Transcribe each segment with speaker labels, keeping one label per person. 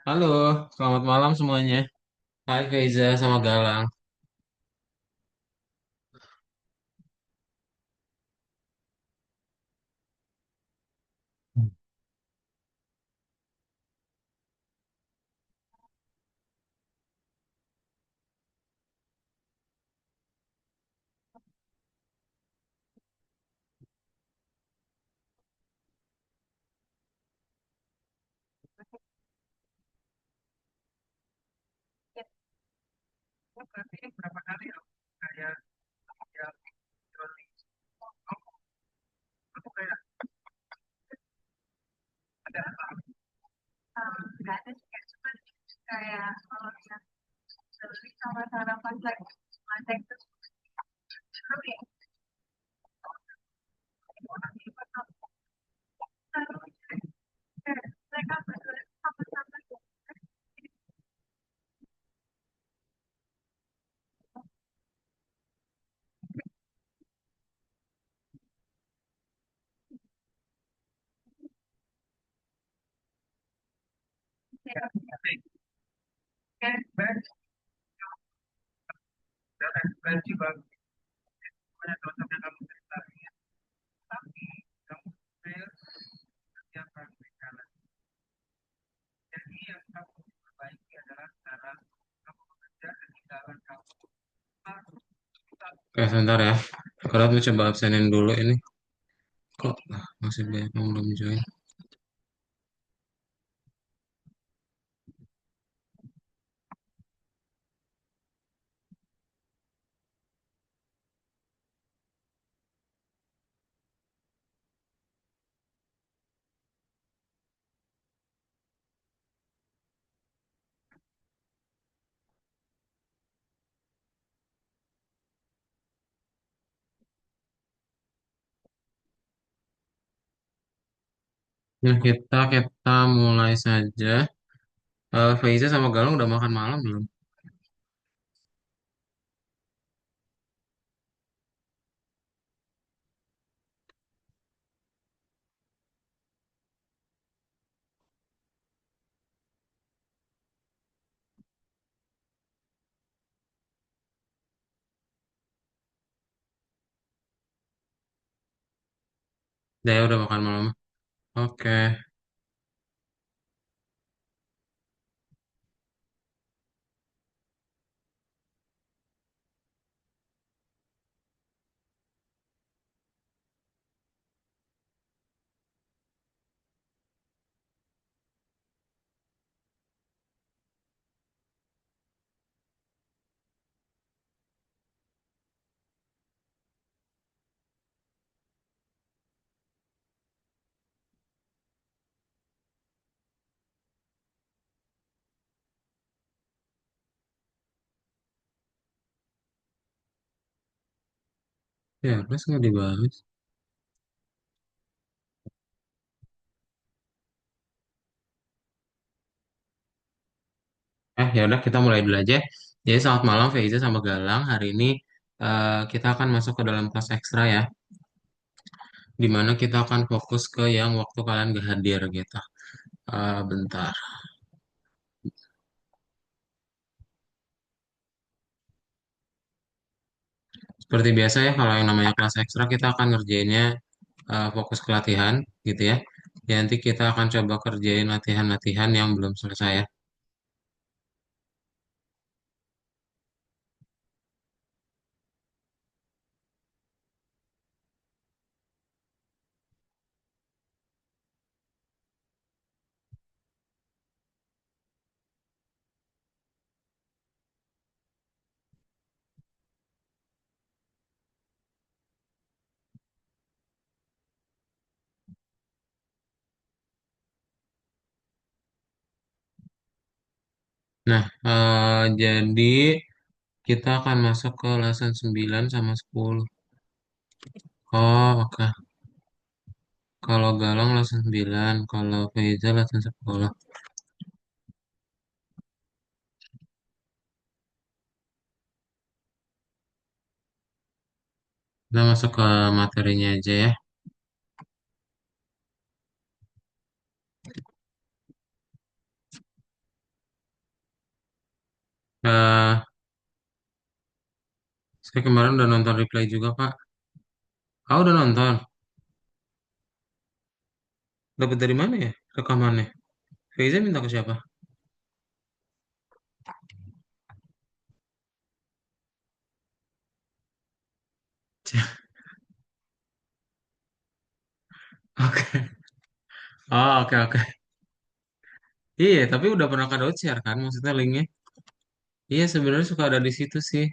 Speaker 1: Halo, selamat malam semuanya. Hai Faiza sama Galang. Oke, sebentar ya. Kalau mau coba absenin dulu ini. Kok masih banyak yang belum join? Nah, kita mulai saja. Faiza sama Galang udah makan malam belum? Udah makan malam. Oke. Ya, terus nggak dibahas. Ya udah kita mulai dulu aja. Jadi selamat malam Faiza sama Galang. Hari ini kita akan masuk ke dalam kelas ekstra ya. Di mana kita akan fokus ke yang waktu kalian gak hadir gitu. Bentar. Seperti biasa ya, kalau yang namanya kelas ekstra kita akan ngerjainnya fokus ke latihan gitu ya. Ya, nanti kita akan coba kerjain latihan-latihan yang belum selesai ya. Nah, jadi kita akan masuk ke lesson 9 sama 10. Oh, oke. Kalau Galang lesson 9, kalau Faiza lesson 10. Kita masuk ke materinya aja ya. Eh, saya kemarin udah nonton replay juga, Pak. Ah, udah nonton. Dapat dari mana ya rekamannya? Faiza minta ke siapa? Oke. Oh, oke, oke. Iya, tapi udah pernah kado share kan? Maksudnya linknya. Iya, sebenarnya suka ada di situ sih.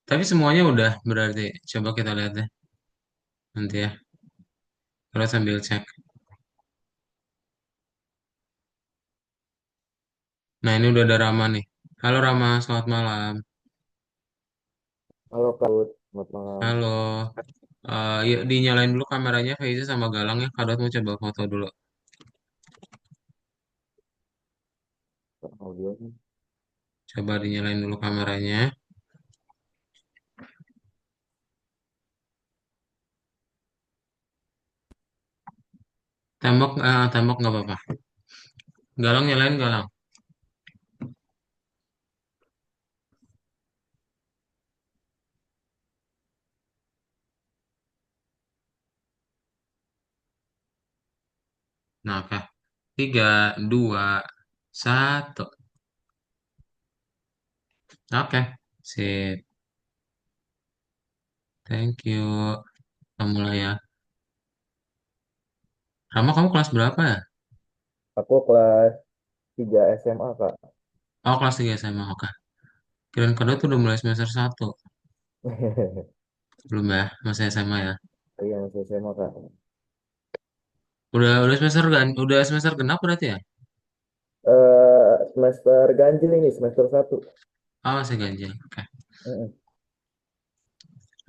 Speaker 1: Tapi semuanya udah berarti. Coba kita lihat deh nanti ya. Terus sambil cek. Nah, ini udah ada Rama nih. Halo Rama, selamat malam.
Speaker 2: Halo Kak, Ut. Selamat malam.
Speaker 1: Halo. Yuk dinyalain dulu kameranya Faiza sama Galang ya. Kadot mau coba foto dulu.
Speaker 2: Kak, audionya.
Speaker 1: Coba dinyalain dulu kameranya. Tembok nggak apa-apa. Galang nyalain Galang. Nah, oke. 3, 2, 1. Oke. Sip. Thank you. Kita mulai ya. Rama, kamu kelas berapa ya?
Speaker 2: Aku kelas 3 SMA, Kak.
Speaker 1: Oh, kelas 3 SMA. Oke. Kirain kedua tuh udah mulai semester 1. Belum ya? Masih SMA ya?
Speaker 2: Iya, masih SMA, Kak.
Speaker 1: Udah semester genap berarti ya?
Speaker 2: Semester ganjil ini, semester 1.
Speaker 1: Oh, masih ganjil. Oke.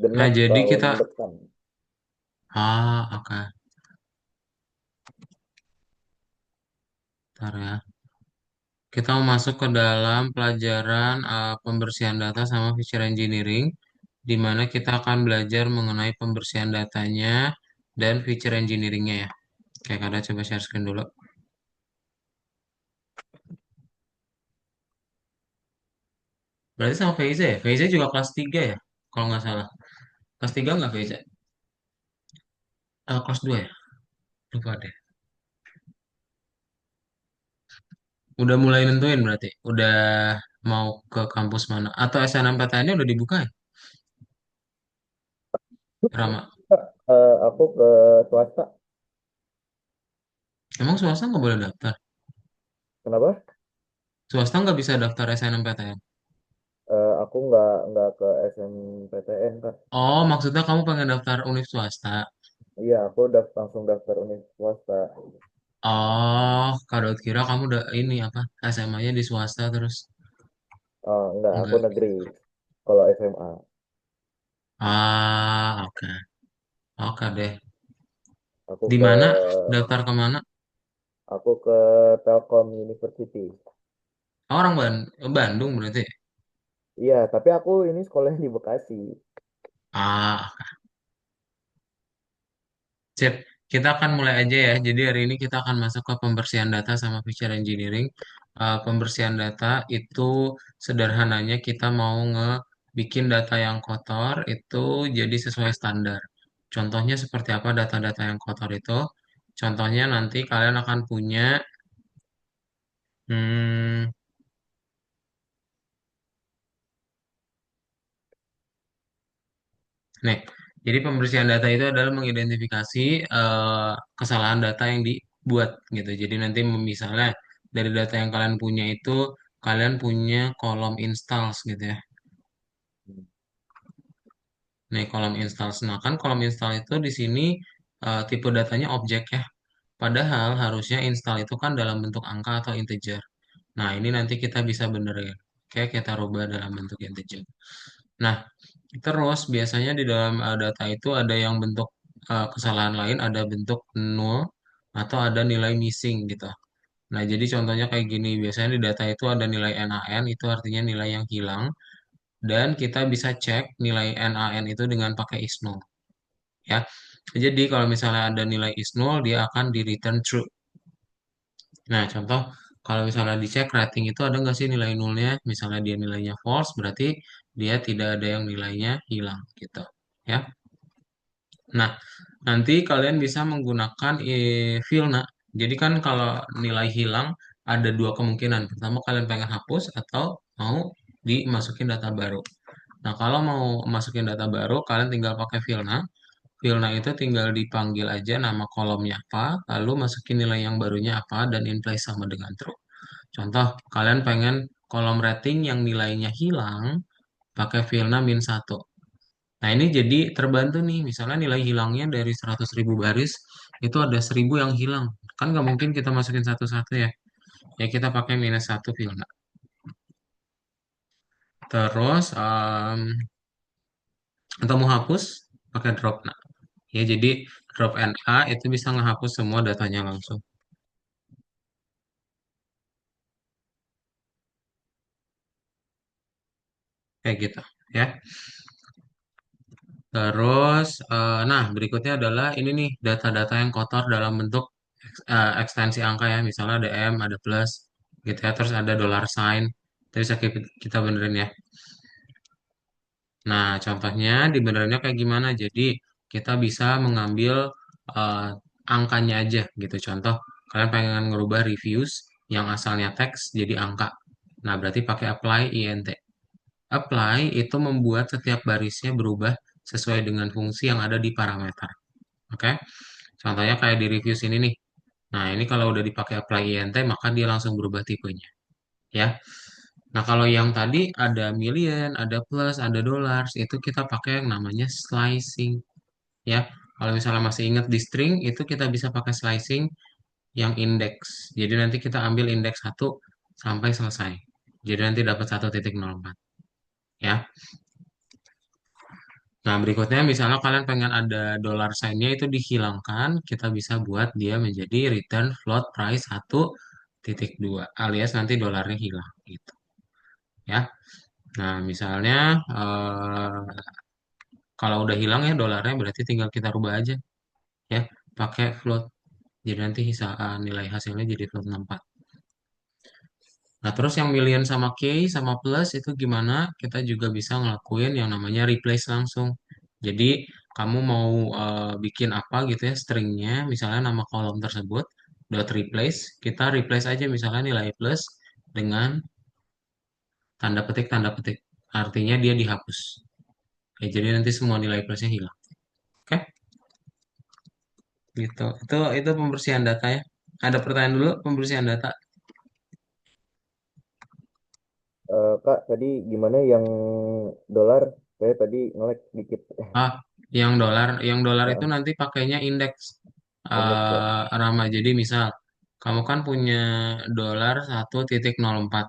Speaker 1: Nah,
Speaker 2: Genap
Speaker 1: jadi
Speaker 2: tahun
Speaker 1: kita
Speaker 2: depan.
Speaker 1: oke. Ntar ya. Kita mau masuk ke dalam pelajaran pembersihan data sama feature engineering, di mana kita akan belajar mengenai pembersihan datanya dan feature engineeringnya ya. Oke, Kak, coba share screen dulu. Berarti sama Faiza ya? Faiza juga kelas 3 ya? Kalau nggak salah. Kelas 3 nggak Faiza? Kelas 2 ya? Lupa deh. Udah mulai nentuin berarti? Udah mau ke kampus mana? Atau SNMPTN-nya udah dibuka ya? Rama.
Speaker 2: Kak, aku ke swasta.
Speaker 1: Emang swasta nggak boleh daftar?
Speaker 2: Kenapa?
Speaker 1: Swasta nggak bisa daftar SNMPTN?
Speaker 2: Aku nggak ke SNPTN, Kak.
Speaker 1: Oh, maksudnya kamu pengen daftar univ swasta?
Speaker 2: Iya, aku langsung daftar univ swasta.
Speaker 1: Oh, kalau kira kamu udah ini apa? SMA-nya di swasta terus
Speaker 2: Enggak, aku
Speaker 1: enggak.
Speaker 2: negeri. Kalau SMA.
Speaker 1: Oke. Oke deh.
Speaker 2: Aku
Speaker 1: Di
Speaker 2: ke
Speaker 1: mana? Daftar ke mana?
Speaker 2: aku ke Telkom University.
Speaker 1: Orang Bandung berarti.
Speaker 2: Iya, tapi aku ini sekolahnya di Bekasi.
Speaker 1: Ah, Sip. Kita akan mulai aja ya. Jadi hari ini kita akan masuk ke pembersihan data sama feature engineering. Pembersihan data itu sederhananya kita mau bikin data yang kotor itu jadi sesuai standar. Contohnya seperti apa data-data yang kotor itu? Contohnya nanti kalian akan punya hmm, nih. Jadi pembersihan data itu adalah mengidentifikasi kesalahan data yang dibuat gitu. Jadi nanti misalnya dari data yang kalian punya itu kalian punya kolom installs gitu ya. Nih kolom installs. Nah kan kolom install itu di sini tipe datanya objek ya. Padahal harusnya install itu kan dalam bentuk angka atau integer. Nah ini nanti kita bisa benerin. Oke, kita rubah dalam bentuk integer. Nah, terus biasanya di dalam data itu ada yang bentuk kesalahan lain, ada bentuk null atau ada nilai missing gitu. Nah, jadi contohnya kayak gini, biasanya di data itu ada nilai NaN, itu artinya nilai yang hilang, dan kita bisa cek nilai NaN itu dengan pakai is null, ya. Jadi kalau misalnya ada nilai is null, dia akan di return true. Nah, contoh, Kalau misalnya dicek rating itu ada nggak sih nilai nolnya, misalnya dia nilainya false, berarti dia tidak ada yang nilainya hilang gitu. Ya. Nah, nanti kalian bisa menggunakan Filna. Jadi kan kalau nilai hilang ada dua kemungkinan. Pertama kalian pengen hapus atau mau dimasukin data baru. Nah, kalau mau masukin data baru, kalian tinggal pakai Filna. Filna itu tinggal dipanggil aja nama kolomnya apa, lalu masukin nilai yang barunya apa, dan in place sama dengan true. Contoh, kalian pengen kolom rating yang nilainya hilang, pakai Filna -1. Nah, ini jadi terbantu nih, misalnya nilai hilangnya dari 100.000 baris, itu ada 1.000 yang hilang. Kan nggak mungkin kita masukin satu-satu ya. Ya kita pakai -1 Filna. Terus, atau mau hapus, pakai drop. Nah, ya jadi drop NA itu bisa ngehapus semua datanya langsung. Kayak gitu ya. Terus, nah berikutnya adalah ini nih data-data yang kotor dalam bentuk ekstensi angka ya. Misalnya ada M, ada plus, gitu ya. Terus ada dollar sign. Terus kita benerin ya. Nah, contohnya dibenerinnya kayak gimana? Jadi kita bisa mengambil eh, angkanya aja gitu. Contoh, kalian pengen ngerubah reviews yang asalnya teks jadi angka. Nah, berarti pakai apply int. Apply itu membuat setiap barisnya berubah sesuai dengan fungsi yang ada di parameter. Oke? Contohnya kayak di reviews ini nih. Nah, ini kalau udah dipakai apply int, maka dia langsung berubah tipenya. Ya. Nah, kalau yang tadi ada million, ada plus, ada dollars, itu kita pakai yang namanya slicing. Ya. Kalau misalnya masih ingat di string, itu kita bisa pakai slicing yang index. Jadi nanti kita ambil indeks 1 sampai selesai. Jadi nanti dapat 1,04. Ya. Nah, berikutnya misalnya kalian pengen ada dollar sign-nya itu dihilangkan, kita bisa buat dia menjadi return float price 1,2 alias nanti dolarnya hilang gitu ya. Nah, misalnya kalau udah hilang ya dolarnya berarti tinggal kita rubah aja ya pakai float. Jadi nanti nilai hasilnya jadi float 64. Nah, terus yang million sama K sama plus itu gimana? Kita juga bisa ngelakuin yang namanya replace langsung. Jadi, kamu mau bikin apa gitu ya stringnya, misalnya nama kolom tersebut, dot replace, kita replace aja misalnya nilai plus dengan tanda petik tanda petik. Artinya dia dihapus. Ya, jadi nanti semua nilai plusnya hilang. Oke, gitu. Itu pembersihan data ya. Ada pertanyaan dulu pembersihan data.
Speaker 2: Kak, tadi gimana yang dolar? Saya tadi nge-lag dikit.
Speaker 1: Ah, yang dolar itu
Speaker 2: Heeh,
Speaker 1: nanti pakainya indeks
Speaker 2: indeks ya.
Speaker 1: Rama. Jadi misal kamu kan punya dolar 1,04.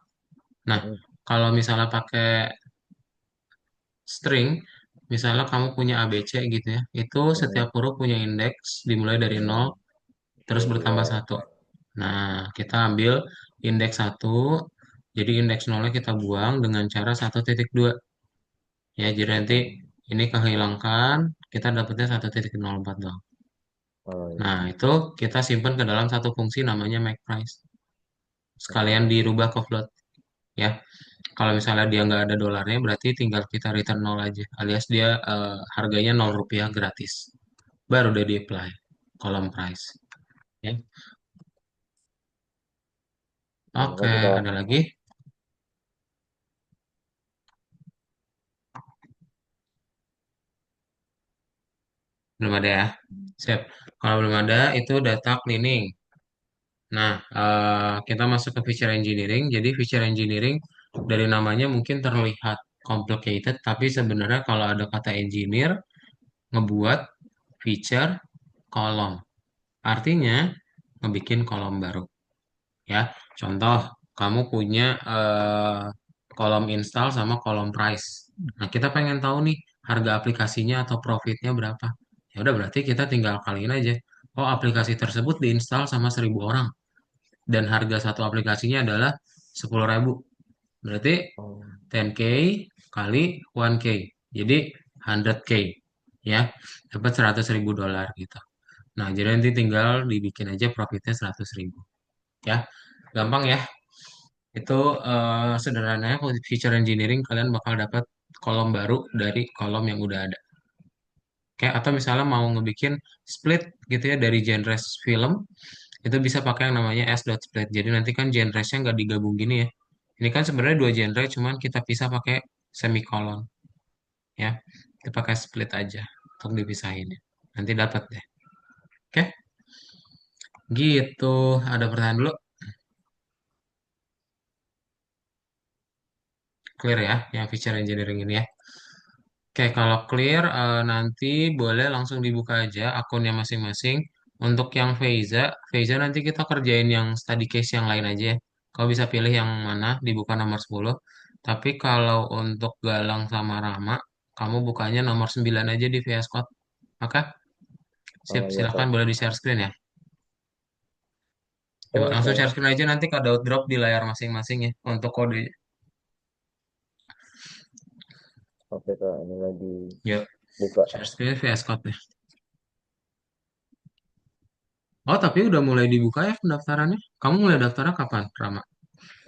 Speaker 1: Nah,
Speaker 2: Heeh,
Speaker 1: kalau misalnya pakai string, misalnya kamu punya ABC gitu ya, itu
Speaker 2: heeh.
Speaker 1: setiap huruf punya indeks dimulai dari nol terus bertambah satu. Nah, kita ambil indeks satu, jadi indeks nolnya kita buang dengan cara 1,2. Ya, jadi nanti
Speaker 2: Oh,
Speaker 1: ini kehilangkan, kita dapatnya 1,04 doang.
Speaker 2: oh
Speaker 1: Nah,
Speaker 2: iya.
Speaker 1: itu kita simpan ke dalam satu fungsi namanya make price. Sekalian
Speaker 2: Oh,
Speaker 1: dirubah ke float. Ya, kalau misalnya dia nggak ada dolarnya, berarti tinggal kita return nol aja. Alias dia harganya 0 rupiah gratis. Baru udah di-apply kolom price. Ya.
Speaker 2: ya,
Speaker 1: Oke,
Speaker 2: makasih Kak.
Speaker 1: ada lagi? Belum ada ya? Siap. Kalau belum ada, itu data cleaning. Nah, kita masuk ke feature engineering. Jadi feature engineering dari namanya mungkin terlihat complicated, tapi sebenarnya kalau ada kata engineer, ngebuat feature kolom. Artinya, ngebikin kolom baru. Ya, contoh, kamu punya kolom install sama kolom price. Nah, kita pengen tahu nih harga aplikasinya atau profitnya berapa. Ya udah berarti kita tinggal kaliin aja. Oh, aplikasi tersebut diinstal sama 1.000 orang dan harga satu aplikasinya adalah 10.000. Berarti
Speaker 2: Oh,
Speaker 1: 10K kali 1K. Jadi 100K ya. Dapat 100.000 dolar gitu. Nah, jadi nanti tinggal dibikin aja profitnya 100.000 ya. gampang ya. Itu sederhananya kalau feature engineering kalian bakal dapat kolom baru dari kolom yang udah ada. Kayak atau misalnya mau ngebikin split gitu ya dari genre film, itu bisa pakai yang namanya s.split. Jadi nanti kan genre-nya nggak digabung gini ya. Ini kan sebenarnya dua genre, cuman kita pisah pakai semikolon ya. Kita pakai split aja untuk dipisahin ya. Nanti dapat deh. Oke, gitu. Ada pertanyaan dulu, clear ya, yang feature engineering ini ya. Oke, kalau clear nanti boleh langsung dibuka aja akunnya masing-masing. Untuk yang Feiza nanti kita kerjain yang study case yang lain aja ya. Kau bisa pilih yang mana, dibuka nomor 10. Tapi kalau untuk Galang sama Rama, kamu bukanya nomor 9 aja di VS Code. Oke? Sip,
Speaker 2: Oh iya
Speaker 1: silakan
Speaker 2: Kak.
Speaker 1: boleh di share screen ya. Coba langsung
Speaker 2: Saya
Speaker 1: share screen aja nanti Kak Daud drop di layar masing-masing ya untuk kode.
Speaker 2: oke Kak, ini lagi
Speaker 1: Yuk,
Speaker 2: buka.
Speaker 1: share screen VS Code ya. Oh, tapi udah mulai dibuka ya pendaftarannya. Kamu mulai daftarnya kapan, Rama?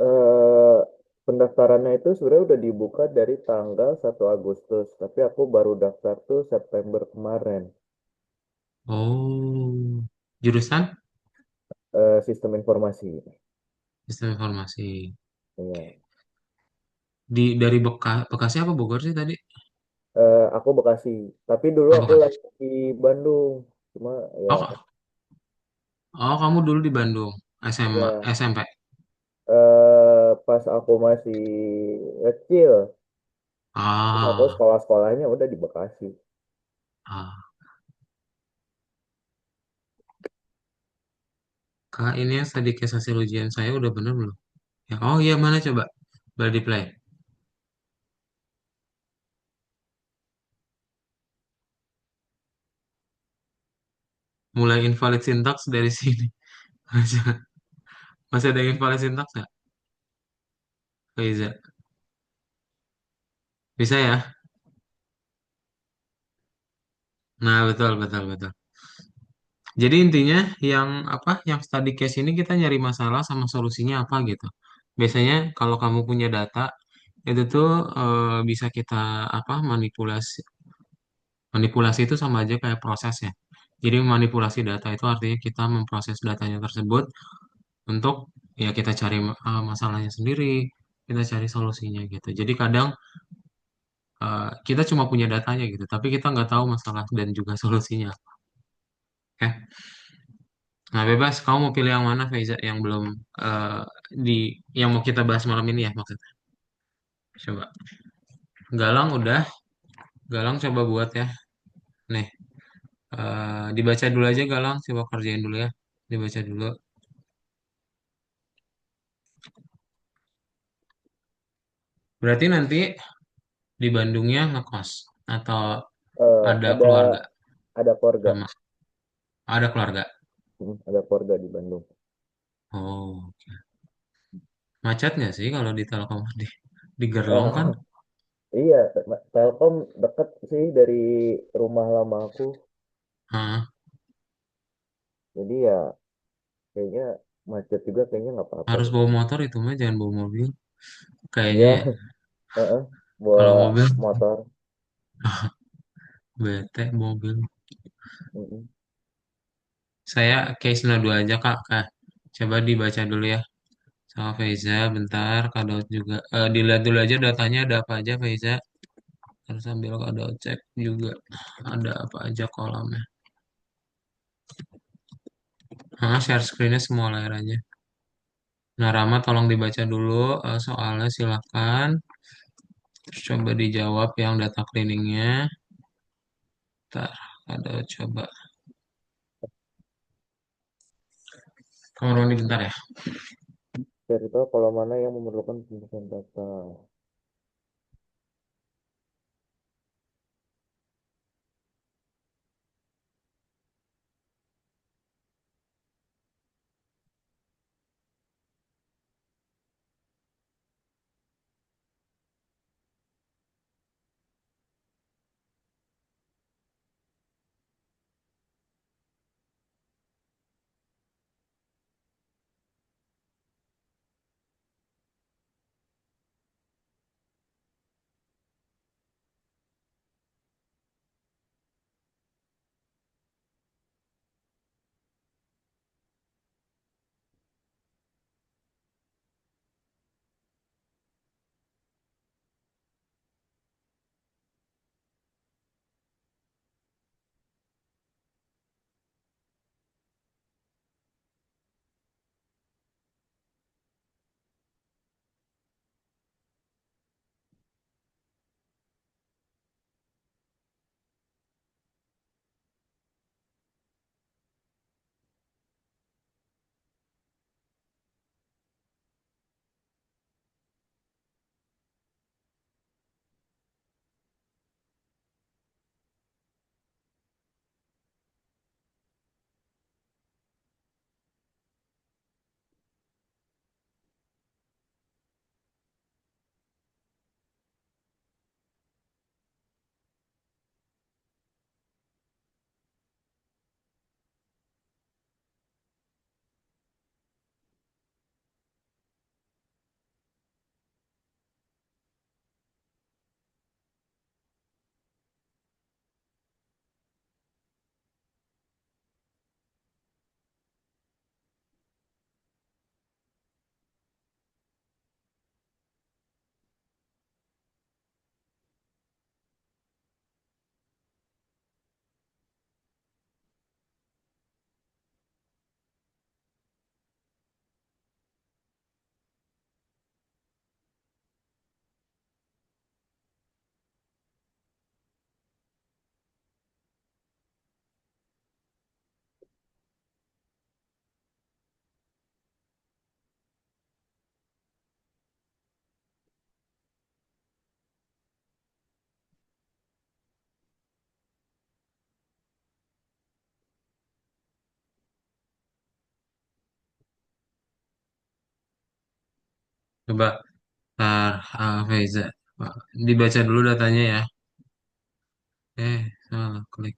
Speaker 2: eh Pendaftarannya itu sebenarnya udah dibuka dari tanggal 1 Agustus, tapi aku baru daftar tuh September kemarin.
Speaker 1: Oh, jurusan
Speaker 2: Sistem informasi.
Speaker 1: sistem informasi.
Speaker 2: Iya.
Speaker 1: Dari Bekasi apa Bogor sih tadi?
Speaker 2: Aku Bekasi, tapi dulu
Speaker 1: Oh,
Speaker 2: aku
Speaker 1: Bekasi.
Speaker 2: lagi di Bandung. Cuma ya,
Speaker 1: Oh, oh, kamu dulu di Bandung, SMA,
Speaker 2: ya
Speaker 1: SMP.
Speaker 2: pas aku masih kecil, terus aku
Speaker 1: Ah,
Speaker 2: sekolah-sekolahnya udah di Bekasi.
Speaker 1: ah. Kak, ini yang tadi case hasil ujian saya udah bener belum? Ya, oh iya mana coba? Boleh di play. Mulai invalid syntax dari sini. Masih ada invalid syntax nggak? Bisa. Bisa ya? Nah, betul, betul, betul. Jadi intinya yang apa? Yang study case ini kita nyari masalah sama solusinya apa gitu. Biasanya kalau kamu punya data itu tuh bisa kita apa manipulasi. Manipulasi itu sama aja kayak proses ya. Jadi manipulasi data itu artinya kita memproses datanya tersebut untuk ya kita cari masalahnya sendiri, kita cari solusinya gitu. Jadi kadang kita cuma punya datanya gitu, tapi kita nggak tahu masalah dan juga solusinya. Oke. Nah, bebas. Kamu mau pilih yang mana, Faiza? Yang belum eh, di yang mau kita bahas malam ini ya maksudnya. Coba. Galang udah. Galang coba buat ya. Nih, dibaca dulu aja Galang. Coba kerjain dulu ya. Dibaca dulu. Berarti nanti di Bandungnya ngekos atau ada
Speaker 2: Ada
Speaker 1: keluarga
Speaker 2: keluarga.
Speaker 1: sama ada keluarga.
Speaker 2: Ada keluarga di Bandung.
Speaker 1: Oh, macet nggak sih kalau di Telkom di Gerlong kan?
Speaker 2: Eh, iya, Telkom deket sih dari rumah lama aku.
Speaker 1: Hah,
Speaker 2: Jadi ya kayaknya macet juga kayaknya nggak apa-apa
Speaker 1: harus
Speaker 2: deh.
Speaker 1: bawa motor itu mah jangan bawa mobil. Kayaknya
Speaker 2: Iya,
Speaker 1: ya.
Speaker 2: heeh,
Speaker 1: Kalau
Speaker 2: bawa
Speaker 1: mobil
Speaker 2: motor.
Speaker 1: bete mobil.
Speaker 2: Mm-mm.
Speaker 1: Saya case 02 aja Kak. Kak. Coba dibaca dulu ya sama Faiza bentar. Kak Daud juga. Dilihat dulu aja datanya ada apa aja Faiza. Terus sambil Kak Daud cek juga ada apa aja kolomnya. Share screennya semua layar aja. Nah, Rama tolong dibaca dulu soalnya silakan. Terus coba dijawab yang data cleaningnya. Ntar ada coba. Kamar mandi bentar ya.
Speaker 2: Cari tahu kalau mana yang memerlukan pembukaan data.
Speaker 1: Coba, Faiza. Dibaca dulu datanya ya. Salah klik.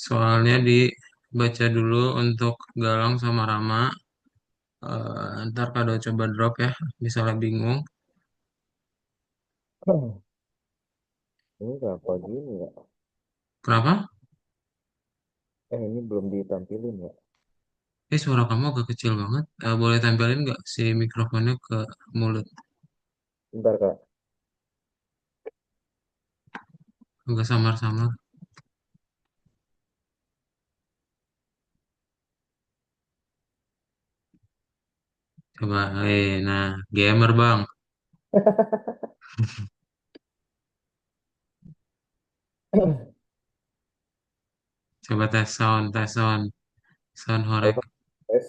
Speaker 1: Soalnya dibaca dulu untuk Galang sama Rama. Ntar Kado coba drop ya. Misalnya bingung.
Speaker 2: Ini kenapa gini ya?
Speaker 1: Kenapa?
Speaker 2: Ini belum ditampilin ya?
Speaker 1: Suara kamu agak kecil banget. Boleh tampilin nggak si mikrofonnya ke mulut?
Speaker 2: Bentar Kak.
Speaker 1: Agak samar-samar. Coba, nah, gamer bang. Coba tes sound, sound horek.
Speaker 2: Halo, tes.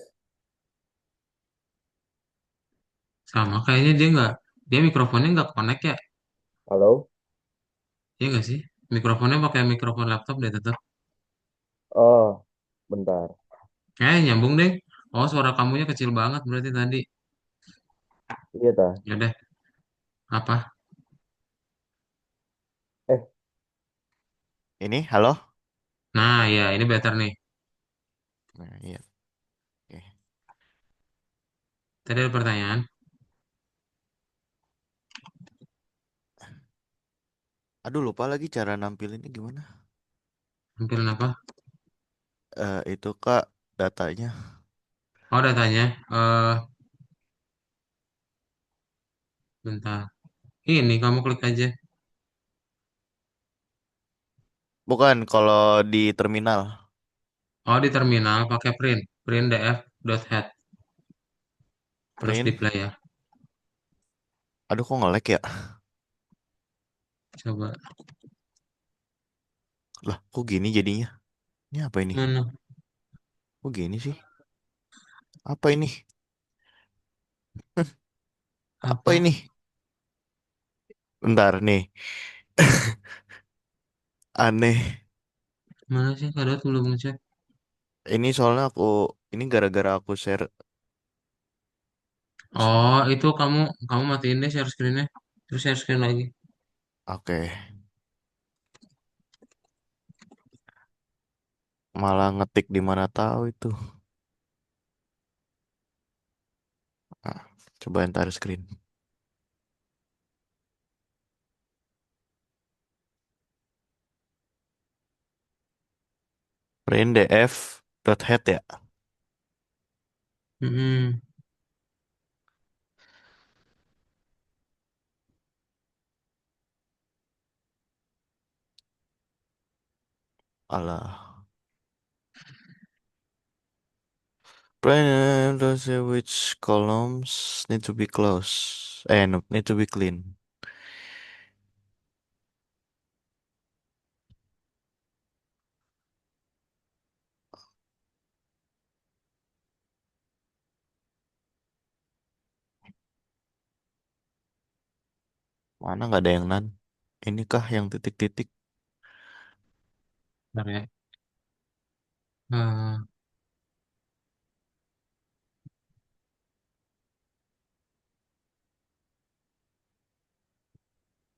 Speaker 1: Sama, kayaknya dia mikrofonnya nggak connect ya?
Speaker 2: Halo.
Speaker 1: Iya nggak sih? Mikrofonnya pakai mikrofon laptop deh tetap.
Speaker 2: Oh, bentar.
Speaker 1: Nyambung deh. Oh, suara kamunya kecil banget berarti tadi.
Speaker 2: Iya dah.
Speaker 1: Ya deh, apa?
Speaker 2: Eh,
Speaker 3: Ini, halo?
Speaker 1: Nah, ya ini better nih.
Speaker 3: Nah, iya. Oke.
Speaker 1: Tadi ada pertanyaan.
Speaker 3: Aduh, lupa lagi cara nampilinnya gimana.
Speaker 1: Tampilan apa?
Speaker 3: Itu Kak, datanya.
Speaker 1: Oh, datanya. Bentar. Ini kamu klik aja.
Speaker 3: Bukan, kalau di terminal.
Speaker 1: Oh, di terminal pakai print. Print df.head. Terus di
Speaker 3: Print.
Speaker 1: play ya.
Speaker 3: Aduh, kok nge-lag ya?
Speaker 1: Coba.
Speaker 3: Lah, kok gini jadinya? Ini apa ini?
Speaker 1: Mana?
Speaker 3: Kok gini sih? Apa ini? Apa
Speaker 1: Apa?
Speaker 3: ini? Bentar, nih. Aneh.
Speaker 1: Mana sih? Kadang belum ngecek.
Speaker 3: Ini soalnya ini gara-gara aku share.
Speaker 1: Oh, itu kamu matiin deh share screen-nya. Terus share screen lagi.
Speaker 3: Oke. Malah ngetik di mana tahu itu. Nah, coba entar screen. Print df dot head ya?
Speaker 1: Mm-mm.
Speaker 3: Alah. Print to say which columns need to be closed. No, need to be clean. Mana nggak ada yang nan? Inikah yang titik-titik?
Speaker 1: Bentar ya. Eh,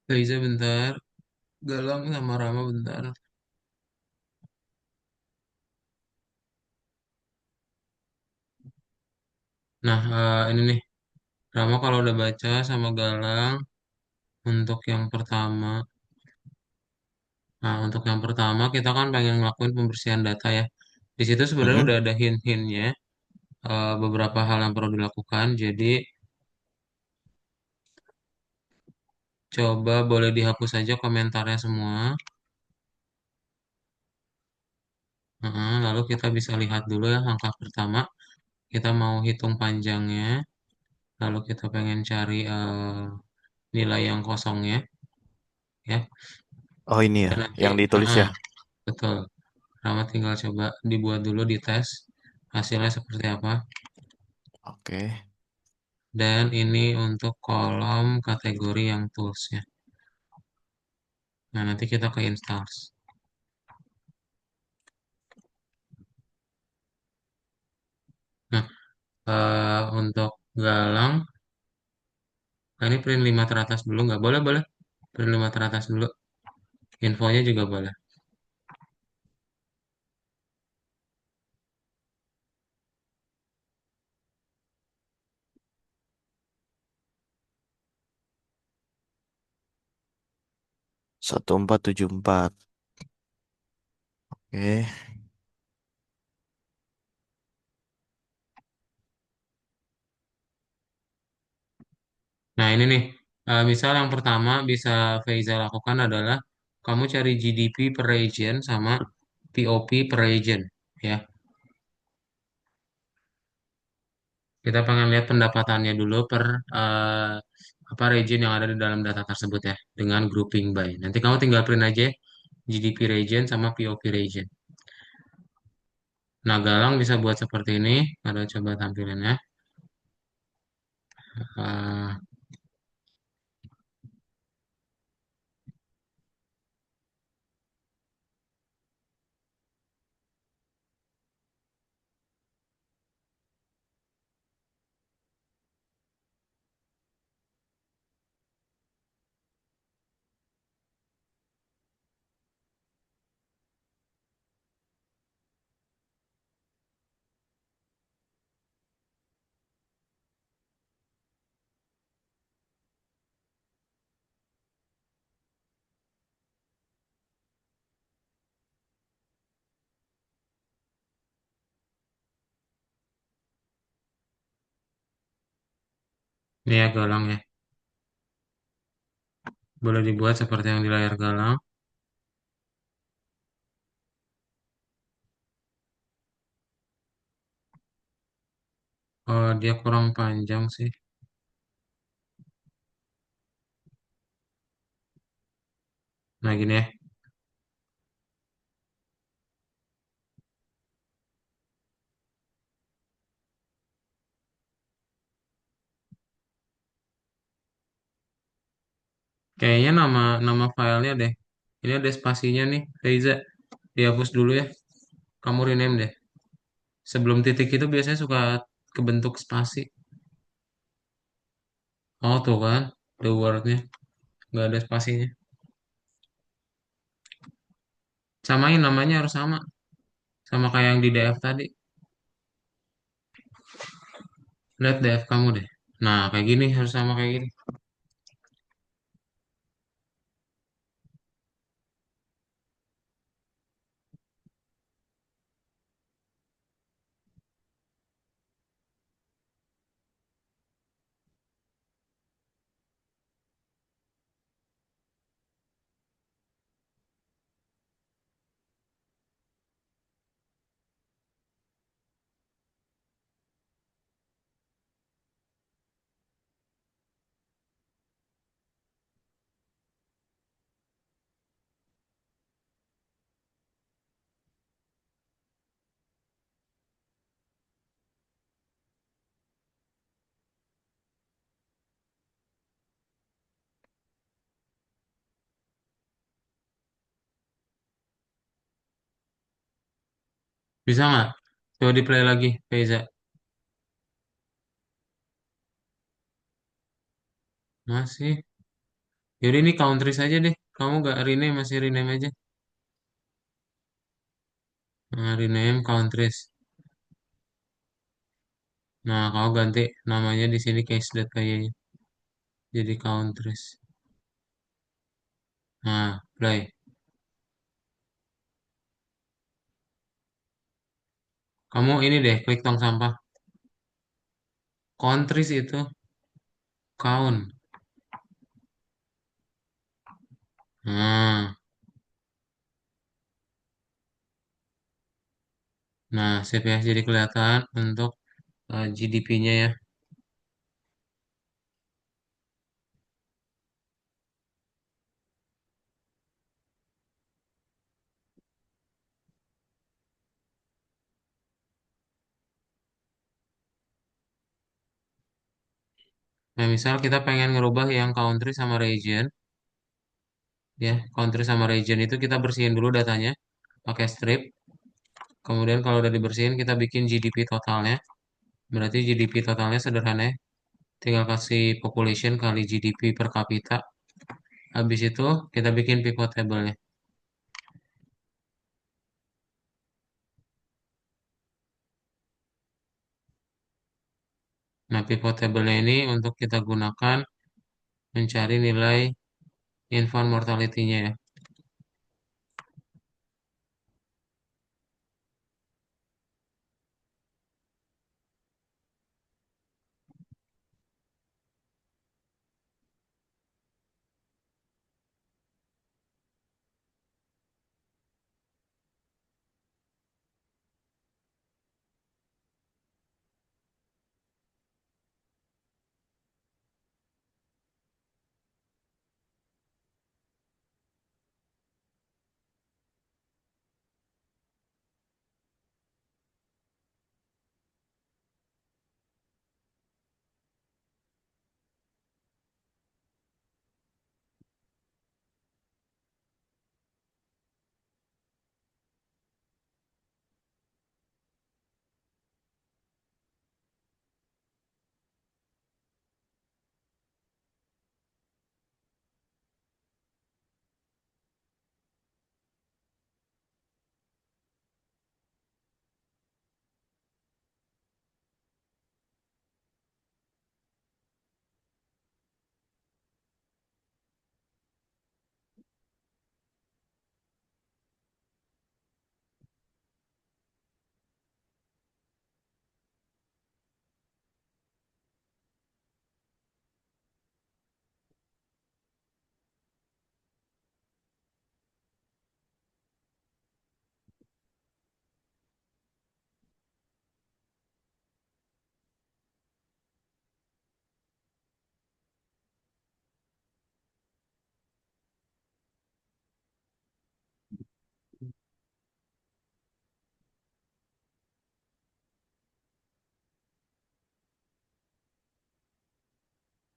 Speaker 1: Faiza bentar. Galang sama Rama bentar. Nah, ini nih. Rama kalau udah baca sama Galang untuk yang pertama. Nah, untuk yang pertama kita kan pengen ngelakuin pembersihan data ya. Di situ sebenarnya
Speaker 3: Mm-mm.
Speaker 1: udah ada hint-hintnya, beberapa hal yang perlu dilakukan. Jadi coba boleh dihapus saja komentarnya semua. Lalu kita bisa lihat dulu ya langkah pertama. Kita mau hitung panjangnya. Lalu kita pengen cari nilai yang kosongnya, ya.
Speaker 3: Oh ini ya,
Speaker 1: Dan nanti,
Speaker 3: yang ditulis ya.
Speaker 1: betul. Rama tinggal coba dibuat dulu di tes hasilnya seperti apa.
Speaker 3: Oke.
Speaker 1: Dan ini untuk kolom kategori yang toolsnya. Nah, nanti kita ke installs. Nah, untuk Galang. Nah, ini print 5 teratas dulu. Nggak boleh, boleh. Print 5 teratas dulu. Infonya juga boleh.
Speaker 3: 1474. Oke.
Speaker 1: Nah, ini nih. Misal yang pertama bisa Faiza lakukan adalah kamu cari GDP per region sama POP per region. Ya, kita pengen lihat pendapatannya dulu per eh, apa region yang ada di dalam data tersebut ya, dengan grouping by. Nanti kamu tinggal print aja GDP region sama POP region. Nah, Galang bisa buat seperti ini. Ada coba tampilannya. Eh, ini ya Galang ya. Boleh dibuat seperti yang di layar Galang. Oh, dia kurang panjang sih. Nah, gini ya. Kayaknya nama nama filenya deh. Ini ada spasinya nih, Faiza. Dihapus dulu ya. Kamu rename deh. Sebelum titik itu biasanya suka kebentuk spasi. Oh tuh kan, the wordnya nggak ada spasinya. Samain namanya harus sama, sama kayak yang di DF tadi. Lihat DF kamu deh. Nah kayak gini harus sama kayak gini. Bisa nggak? Coba di play lagi, Faiza. Masih. Jadi ini country saja deh. Kamu nggak rename, masih rename aja. Nah, rename countries. Nah, kau ganti namanya di sini case.py jadi countries. Nah, play. Kamu ini deh, klik tong sampah. Countries itu count. Nah, nah, sip ya. Jadi kelihatan untuk GDP-nya ya. Nah, misal kita pengen ngerubah yang country sama region, ya, country sama region itu kita bersihin dulu datanya pakai strip. Kemudian kalau udah dibersihin, kita bikin GDP totalnya. Berarti GDP totalnya sederhana ya. tinggal kasih population kali GDP per kapita. Habis itu kita bikin pivot table-nya. Nah, pivot table-nya ini untuk kita gunakan mencari nilai infant mortality-nya ya.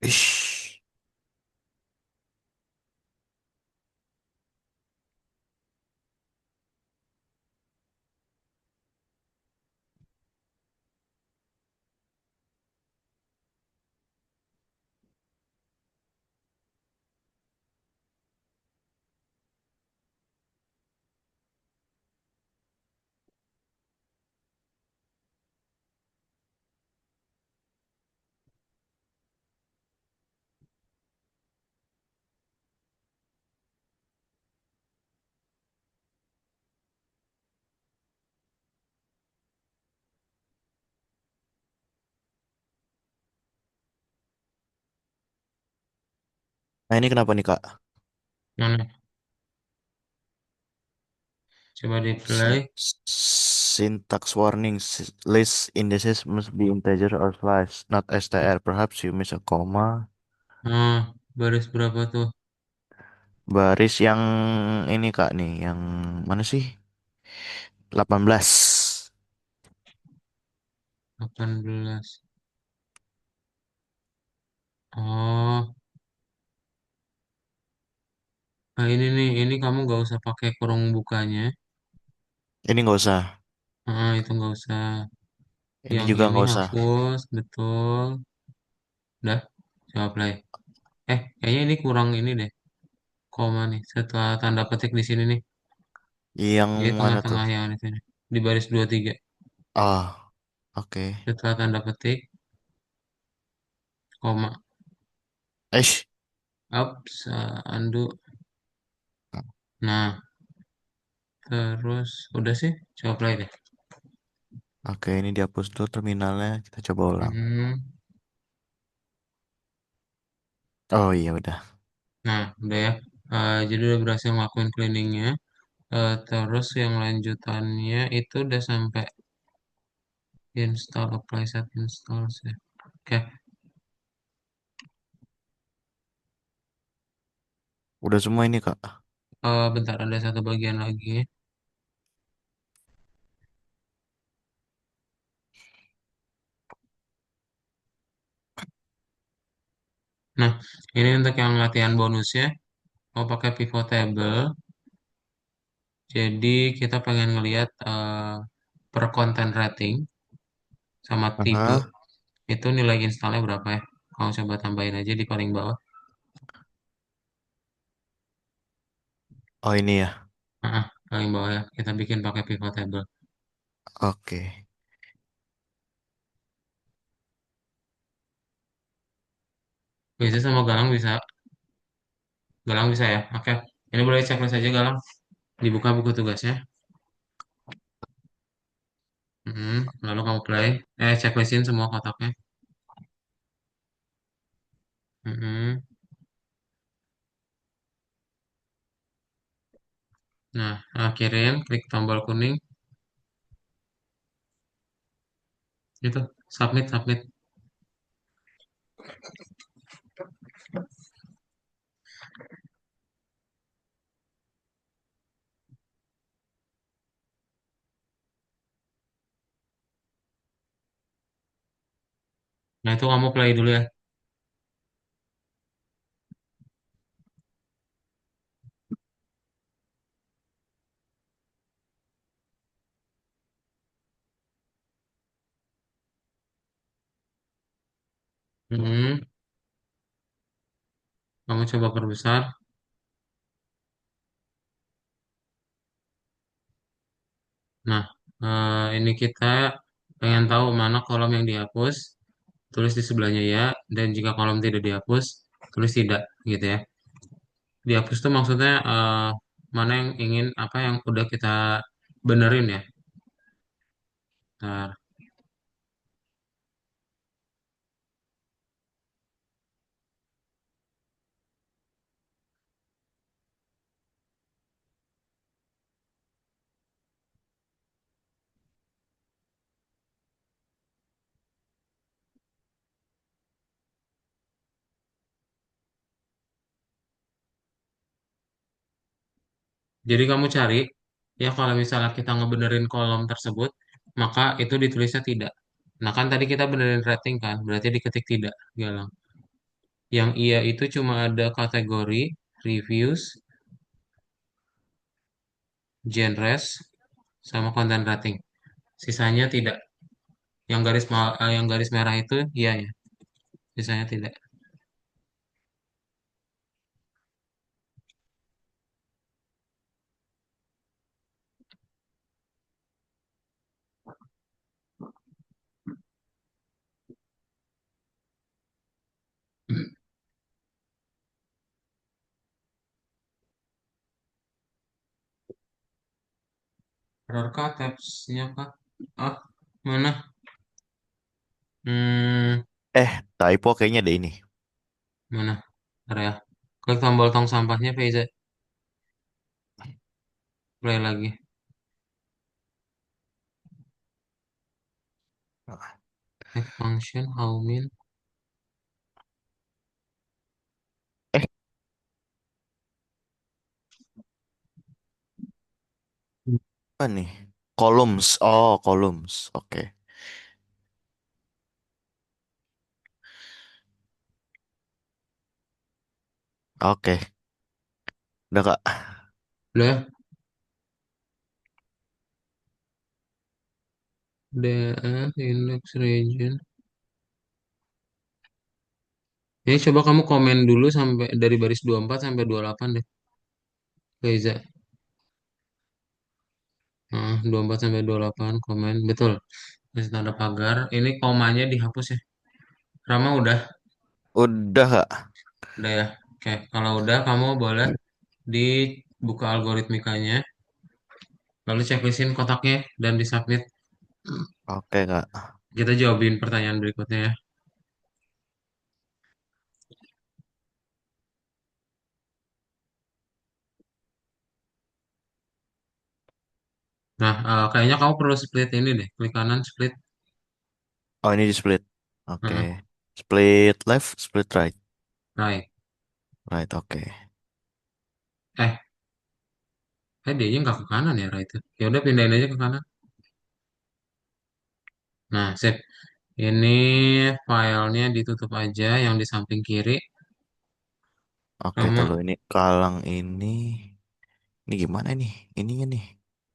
Speaker 3: Ish. Nah ini kenapa nih Kak?
Speaker 1: Mana? Coba di play.
Speaker 3: Syntax warning. List indices must be integer or slice, not str. Perhaps you miss a comma.
Speaker 1: Nah, baris berapa tuh?
Speaker 3: Baris yang ini Kak nih, yang mana sih? 18.
Speaker 1: 18. Oh, nah ini nih, ini kamu gak usah pakai kurung bukanya.
Speaker 3: Ini nggak usah.
Speaker 1: Ah, itu nggak usah.
Speaker 3: Ini
Speaker 1: Yang
Speaker 3: juga
Speaker 1: ini
Speaker 3: nggak usah.
Speaker 1: hapus, betul. Udah, coba play. Kayaknya ini kurang ini deh. Koma nih, setelah tanda petik di sini nih.
Speaker 3: Yang
Speaker 1: Di
Speaker 3: mana tuh?
Speaker 1: tengah-tengah yang di sini. Di baris 23.
Speaker 3: Ah, oke.
Speaker 1: Setelah tanda petik, koma.
Speaker 3: Eh,
Speaker 1: Ups, undo. Nah, terus udah sih, coba play deh.
Speaker 3: oke, ini dihapus dulu terminalnya. Kita coba ulang.
Speaker 1: Hmm.
Speaker 3: Oh iya udah.
Speaker 1: Nah, udah ya. Jadi udah berhasil ngelakuin cleaningnya. Terus yang lanjutannya itu udah sampai install apply set install ya. Oke,
Speaker 3: Udah semua ini Kak.
Speaker 1: bentar ada satu bagian lagi. Nah, ini untuk yang latihan bonusnya mau pakai pivot table. Jadi kita pengen ngelihat per content rating sama tipe
Speaker 3: Aha.
Speaker 1: itu nilai installnya berapa ya? Kamu coba tambahin aja di paling bawah.
Speaker 3: Oh ini ya.
Speaker 1: Paling bawah ya. Kita bikin pakai pivot table.
Speaker 3: Oke.
Speaker 1: Bisa sama Galang bisa. Galang bisa ya. Oke. Ini boleh checklist aja Galang. Dibuka buku tugasnya. Lalu kamu play. Checklistin semua kotaknya. Mm-mm. Nah, akhirin klik tombol kuning. Itu submit submit. Nah itu kamu play dulu ya. Mm-mm. Kamu coba perbesar. Nah, ini kita pengen tahu mana kolom yang dihapus. Tulis di sebelahnya ya. Dan jika kolom tidak dihapus, tulis tidak gitu ya. Dihapus tuh maksudnya mana yang ingin apa yang udah kita benerin ya. Ntar. Jadi kamu cari ya kalau misalnya kita ngebenerin kolom tersebut, maka itu ditulisnya tidak. Nah kan tadi kita benerin rating kan, berarti diketik tidak, Galang. Yang iya itu cuma ada kategori, reviews, genres, sama konten rating. Sisanya tidak. Yang garis merah itu iya ya, sisanya tidak. Error tabsnya kah? Ah, mana? Hmm,
Speaker 3: Typo kayaknya deh ini.
Speaker 1: mana? Bentar ya. Klik tombol tong sampahnya, Faiza. Play lagi. Add function, how min.
Speaker 3: Eh, apa nih? Columns. Oh, columns. Oke. Oke. Udah, Kak.
Speaker 1: Udah, udah, index region. Ini coba kamu komen dulu sampai dari baris 24 sampai 28 deh, Faiza. 24 sampai 28 komen. Betul. Terus tanda pagar. Ini komanya dihapus ya. Rama udah.
Speaker 3: Udah, Kak.
Speaker 1: Udah ya. Oke, kalau udah kamu boleh dibuka algoritmikanya, lalu checklistin kotaknya dan disubmit.
Speaker 3: Oke, Kak.
Speaker 1: Kita jawabin pertanyaan berikutnya ya. Nah, kayaknya kamu perlu split ini deh. Klik kanan, split.
Speaker 3: Oh, ini di split. Oke.
Speaker 1: Heeh,
Speaker 3: Split left, split right.
Speaker 1: right.
Speaker 3: Right, oke.
Speaker 1: Eh, dia nya nggak ke kanan ya, right. Ya udah pindahin aja ke kanan. Nah, sip. Ini filenya ditutup aja yang di samping kiri.
Speaker 3: Oke,
Speaker 1: Sama
Speaker 3: kalau ini kalang ini gimana nih? Ininya nih.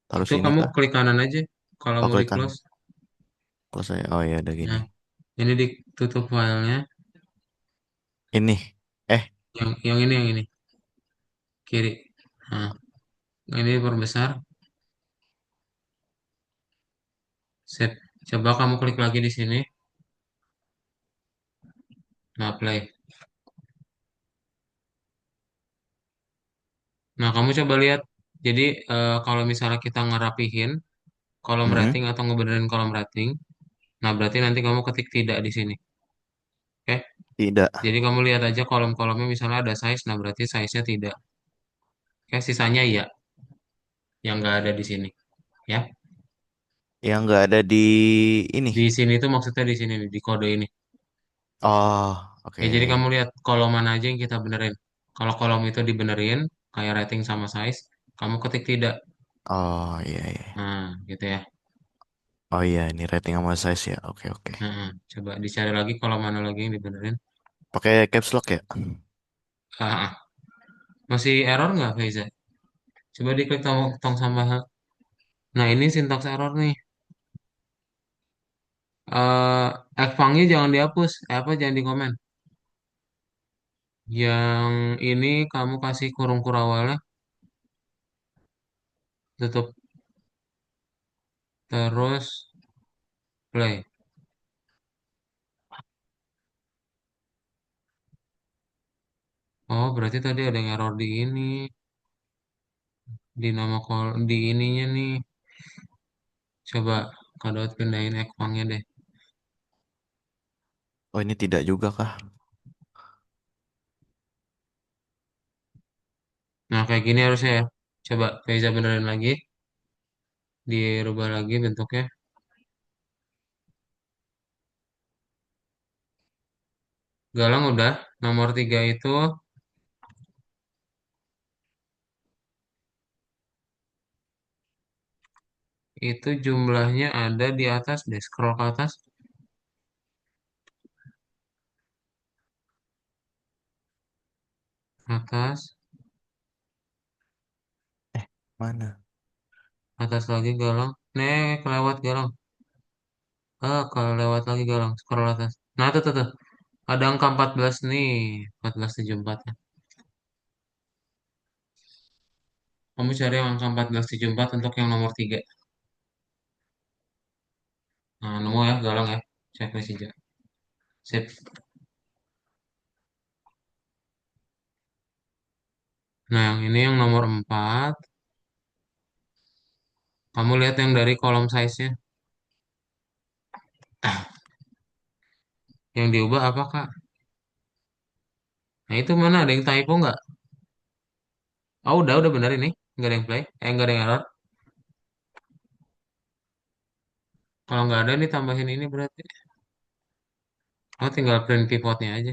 Speaker 3: Taruh
Speaker 1: itu
Speaker 3: sini
Speaker 1: kamu
Speaker 3: kah?
Speaker 1: klik kanan aja kalau
Speaker 3: Oh,
Speaker 1: mau di
Speaker 3: klik kanan.
Speaker 1: close.
Speaker 3: Kalau saya, oh ya udah gini.
Speaker 1: Nah, ini ditutup filenya.
Speaker 3: Ini. Eh,
Speaker 1: Yang ini kiri. Nah, ini perbesar. Sip. Coba kamu klik lagi di sini. Nah, play. Nah, kamu coba lihat. Jadi, kalau misalnya kita ngerapihin kolom
Speaker 3: mm,
Speaker 1: rating atau ngebenerin kolom rating, nah berarti nanti kamu ketik tidak di sini. Oke?
Speaker 3: tidak.
Speaker 1: Jadi kamu lihat aja kolom-kolomnya misalnya ada size, nah berarti size-nya tidak. Oke, sisanya iya, yang nggak ada di sini. Ya,
Speaker 3: Yang nggak ada di ini.
Speaker 1: di sini tuh maksudnya di sini, di kode ini.
Speaker 3: Oh,
Speaker 1: Ya, jadi kamu
Speaker 3: oke.
Speaker 1: lihat kolom mana aja yang kita benerin. Kalau kolom itu dibenerin, kayak rating sama size, kamu ketik tidak.
Speaker 3: Oh, iya, iya.
Speaker 1: Nah, gitu ya.
Speaker 3: Oh iya, ini rating sama size ya. Oke, oke.
Speaker 1: Nah, coba dicari lagi kolom mana lagi yang dibenerin.
Speaker 3: Pakai caps lock ya?
Speaker 1: Ah, ah. Masih error nggak, Faiza? Coba diklik tong, tong sampah. Nah, ini sintaks error nih. Eh, Ekvangnya jangan dihapus. Apa jangan dikomen. Yang ini kamu kasih kurung kurawalnya, tutup terus play. Oh, berarti tadi ada yang error di ini, di nama kol di ininya nih. Coba Kak pindahin ekvangnya deh.
Speaker 3: Oh, ini tidak juga kah?
Speaker 1: Nah, kayak gini harusnya ya. Coba Faiza benerin lagi, dirubah lagi bentuknya. Galang udah, nomor 3 itu jumlahnya ada di atas deh, scroll ke atas, atas,
Speaker 3: Eh, mana?
Speaker 1: atas lagi Galang. Nih, kelewat Galang. Kalau lewat lagi Galang, scroll atas. Nah, tuh. Ada angka 14 nih, 1474 ya. Kamu cari yang angka 1474 untuk yang nomor 3. Nah, nemu ya, Galang ya. Checklist aja. Sip. Nah, yang ini yang nomor 4. Kamu lihat yang dari kolom size-nya. Yang diubah apa, Kak? Nah, itu mana? Ada yang typo nggak? Oh, udah bener ini. Nggak ada yang play. Nggak ada yang error. Kalau nggak ada nih, tambahin ini berarti. Oh, tinggal print pivotnya aja.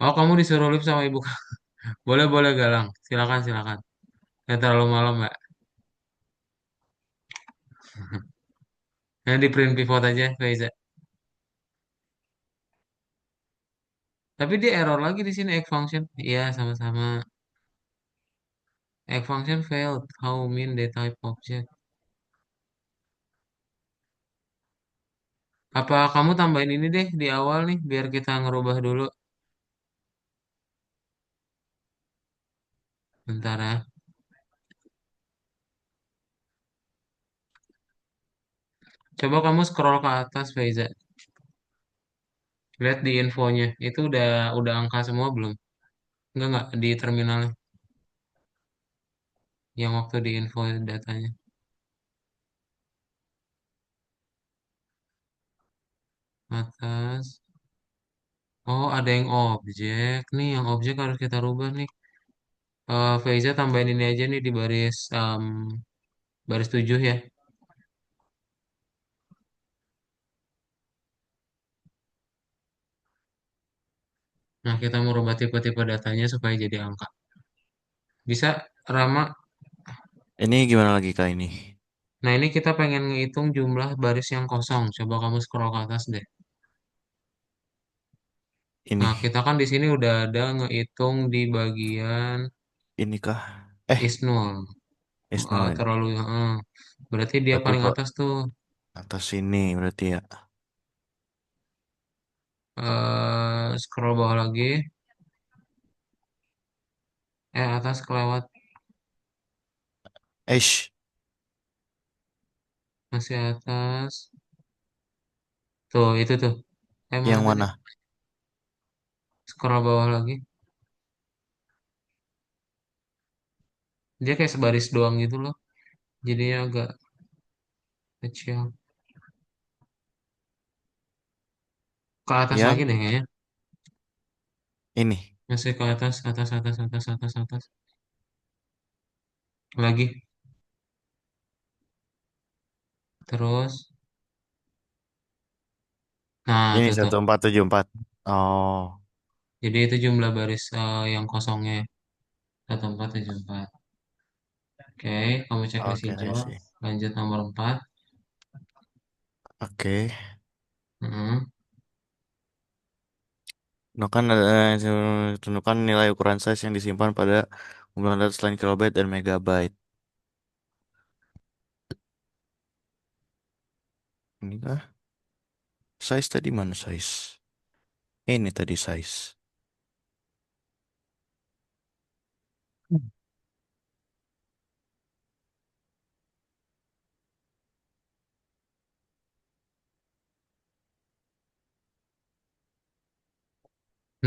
Speaker 1: Oh, kamu disuruh live sama ibu. Boleh, Galang. Silakan. Nggak terlalu malam, Mbak. Nah, di print pivot aja, Faiza. Tapi dia error lagi di sini, egg function. Iya, sama-sama. Egg function failed. How mean the type object? Apa kamu tambahin ini deh di awal nih, biar kita ngerubah dulu. Bentar ya. Coba kamu scroll ke atas, Faiza. Lihat di infonya. Itu udah angka semua belum? Enggak, di terminalnya. Yang waktu di info datanya. Atas. Oh, ada yang objek. Nih, yang objek harus kita rubah nih. Faiza tambahin ini aja nih di baris 7 ya. Nah, kita mau rubah tipe-tipe datanya supaya jadi angka. Bisa, Rama?
Speaker 3: Ini gimana lagi kak ini?
Speaker 1: Nah, ini kita pengen ngitung jumlah baris yang kosong. Coba kamu scroll ke atas deh.
Speaker 3: Ini,
Speaker 1: Nah, kita kan di sini udah ada ngitung di bagian
Speaker 3: ini kah?
Speaker 1: is 0.
Speaker 3: Is 0 ya.
Speaker 1: Terlalu, berarti dia
Speaker 3: Tapi
Speaker 1: paling
Speaker 3: kok
Speaker 1: atas tuh.
Speaker 3: atas ini berarti ya.
Speaker 1: scroll bawah lagi. Atas kelewat.
Speaker 3: Eish,
Speaker 1: Masih atas. Tuh, itu tuh. Mana
Speaker 3: yang
Speaker 1: tadi?
Speaker 3: mana?
Speaker 1: Scroll bawah lagi. Dia kayak sebaris doang gitu loh. Jadinya agak kecil. Ke atas lagi
Speaker 3: Yang
Speaker 1: deh kayaknya.
Speaker 3: ini.
Speaker 1: Masih ke atas, atas, atas, atas, atas, atas. Lagi. Terus. Nah,
Speaker 3: Ini
Speaker 1: tuh tuh.
Speaker 3: 1474. Oh,
Speaker 1: Jadi itu jumlah baris yang kosongnya. 1474. Oke, kamu checklist
Speaker 3: oke, I
Speaker 1: hijau.
Speaker 3: see.
Speaker 1: Lanjut nomor 4.
Speaker 3: Oke.
Speaker 1: Mm-mm.
Speaker 3: Tentukan nilai ukuran size yang disimpan pada kumpulan data selain kilobyte dan megabyte. Ini kah? Size tadi mana size? Ini tadi size. Hmm.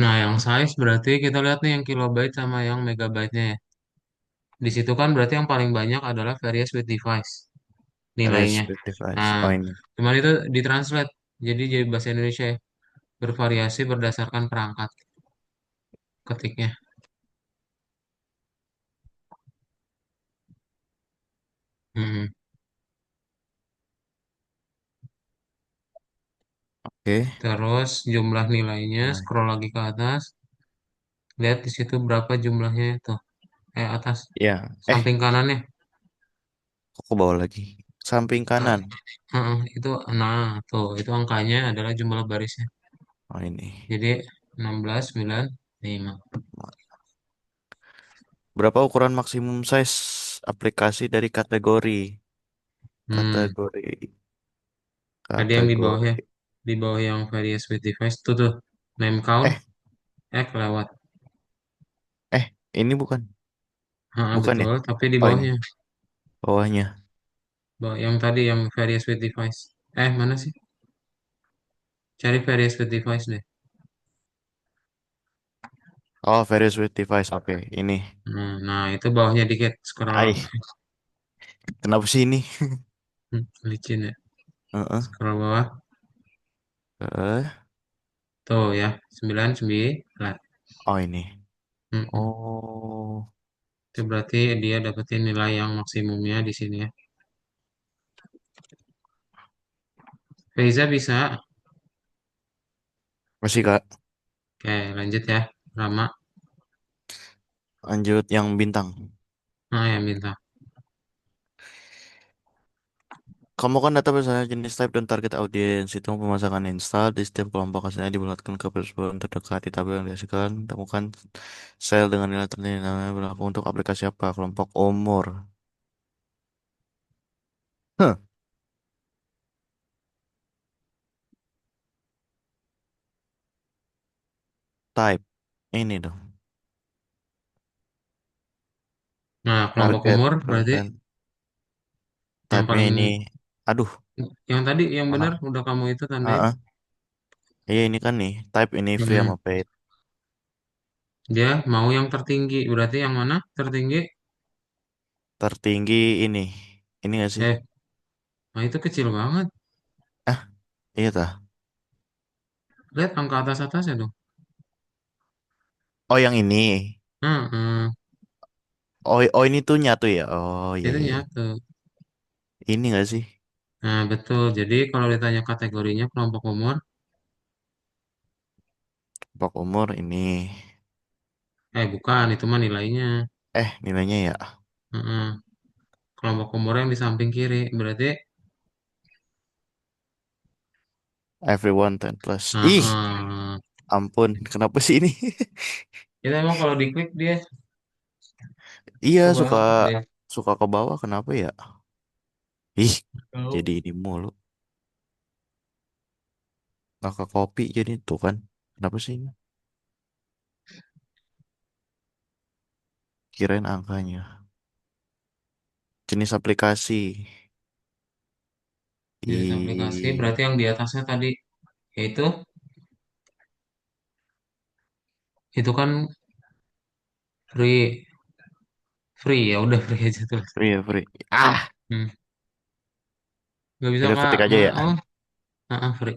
Speaker 1: Nah, yang size berarti kita lihat nih yang kilobyte sama yang megabyte-nya ya. Di situ kan berarti yang paling banyak adalah various with device nilainya.
Speaker 3: Respective device.
Speaker 1: Nah,
Speaker 3: Oh ini.
Speaker 1: cuman itu ditranslate jadi bahasa Indonesia ya. Bervariasi berdasarkan perangkat ketiknya. Hmm.
Speaker 3: Oke.
Speaker 1: Terus jumlah nilainya
Speaker 3: Nah,
Speaker 1: scroll lagi ke atas. Lihat di situ berapa jumlahnya itu. Atas
Speaker 3: ya.
Speaker 1: samping kanannya.
Speaker 3: Kok ke bawah lagi? Samping
Speaker 1: Nah,
Speaker 3: kanan.
Speaker 1: itu nah tuh itu angkanya adalah jumlah barisnya.
Speaker 3: Oh ini.
Speaker 1: Jadi 16, 9, 5.
Speaker 3: Berapa ukuran maksimum size aplikasi dari kategori?
Speaker 1: Hmm.
Speaker 3: Kategori.
Speaker 1: Tadi yang di bawahnya,
Speaker 3: Kategori.
Speaker 1: di bawah yang various with device tuh name count,
Speaker 3: Eh,
Speaker 1: kelewat.
Speaker 3: eh, ini bukan. Bukan ya?
Speaker 1: Betul, tapi di
Speaker 3: Oh ini.
Speaker 1: bawahnya,
Speaker 3: Bawahnya.
Speaker 1: yang tadi yang various with device. Mana sih? Cari various with device deh.
Speaker 3: Oh, various with device. Oke, ini.
Speaker 1: Nah, itu bawahnya dikit, scroll.
Speaker 3: Ai, kenapa sih ini?
Speaker 1: Licin ya.
Speaker 3: Heeh.
Speaker 1: Scroll bawah.
Speaker 3: Eh,
Speaker 1: Tuh ya, 9, 9.
Speaker 3: oh ini.
Speaker 1: Mm-mm.
Speaker 3: Oh,
Speaker 1: Itu berarti dia dapetin nilai yang maksimumnya di sini ya. Reza bisa.
Speaker 3: masih Kak.
Speaker 1: Oke, lanjut ya. Rama.
Speaker 3: Lanjut yang bintang.
Speaker 1: Nah, yang minta.
Speaker 3: Kamu kan data berdasarkan jenis type dan target audiens. Hitung pemasangan install di setiap kelompok hasilnya dibulatkan ke persebaran terdekat di tabel yang dihasilkan. Temukan sel dengan nilai tertentu namanya berlaku untuk aplikasi apa? Kelompok umur. Huh, type. Ini dong.
Speaker 1: Nah, kelompok
Speaker 3: Target
Speaker 1: umur berarti
Speaker 3: content.
Speaker 1: yang
Speaker 3: Type-nya
Speaker 1: paling
Speaker 3: ini. Aduh.
Speaker 1: yang tadi yang benar
Speaker 3: Malah.
Speaker 1: udah kamu itu tandain.
Speaker 3: Ah, ah. Iya ini kan nih. Type ini free
Speaker 1: Mm-mm.
Speaker 3: sama paid.
Speaker 1: Dia mau yang tertinggi. Berarti yang mana tertinggi?
Speaker 3: Tertinggi ini. Ini gak sih?
Speaker 1: Eh, nah itu kecil banget.
Speaker 3: Ah, iya tah.
Speaker 1: Lihat angka atas-atasnya tuh.
Speaker 3: Oh yang ini. Oh, oh ini tuh nyatu ya. Oh iya
Speaker 1: Itu
Speaker 3: iya, iya.
Speaker 1: nyatu.
Speaker 3: Ini gak sih?
Speaker 1: Nah, betul. Jadi kalau ditanya kategorinya kelompok umur,
Speaker 3: Kelompok umur ini.
Speaker 1: bukan, itu mah nilainya.
Speaker 3: Nilainya ya.
Speaker 1: Heeh. Kelompok umur yang di samping kiri. Berarti,
Speaker 3: Everyone 10 plus. Ih,
Speaker 1: heeh.
Speaker 3: ampun. Kenapa sih ini?
Speaker 1: Itu emang kalau diklik dia
Speaker 3: Iya
Speaker 1: ke
Speaker 3: suka
Speaker 1: bawah deh.
Speaker 3: suka ke bawah. Kenapa ya? Ih,
Speaker 1: Tahu.
Speaker 3: jadi ini mulu. Nggak ke kopi jadi tuh kan. Kenapa sih ini? Kirain angkanya. Jenis aplikasi.
Speaker 1: Jenis aplikasi
Speaker 3: Di
Speaker 1: berarti yang di atasnya tadi yaitu itu kan free, free ya udah free aja tuh.
Speaker 3: free ya free. Ah,
Speaker 1: Hmm. Nggak bisa
Speaker 3: kita
Speaker 1: kak,
Speaker 3: ketik aja
Speaker 1: nggak,
Speaker 3: ya.
Speaker 1: oh, free.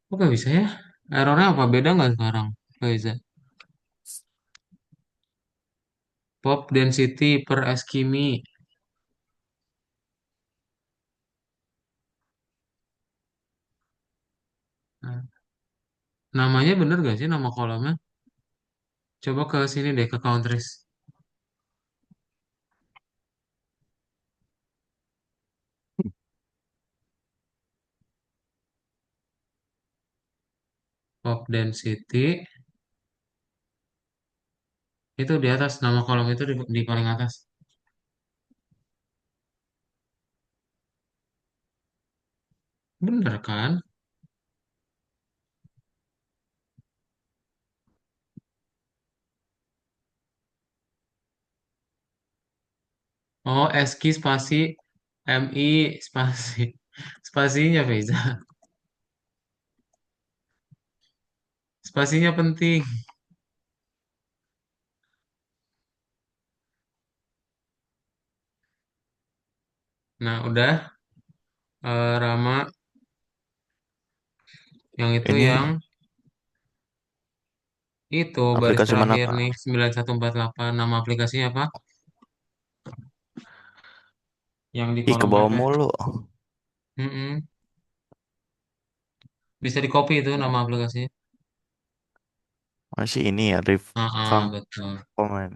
Speaker 1: Kok nggak bisa ya? Errornya apa? Beda nggak sekarang? Nggak bisa. Pop density per eskimi. Nah, namanya bener gak sih nama kolomnya? Coba ke sini deh ke countries. Pop density itu di atas nama kolom itu di paling atas. Bener kan? Oh, eski spasi MI spasi spasinya Feza. Spasinya penting. Nah, udah Rama yang itu
Speaker 3: Ini
Speaker 1: yang itu baris
Speaker 3: aplikasi mana
Speaker 1: terakhir
Speaker 3: Kak?
Speaker 1: nih 9148 nama aplikasinya apa? Yang di
Speaker 3: Ih, ke
Speaker 1: kolom F
Speaker 3: bawah
Speaker 1: ya.
Speaker 3: mulu.
Speaker 1: Mm-mm. Bisa di copy itu nama aplikasinya.
Speaker 3: Masih ini ya, Riv
Speaker 1: Betul.
Speaker 3: comment.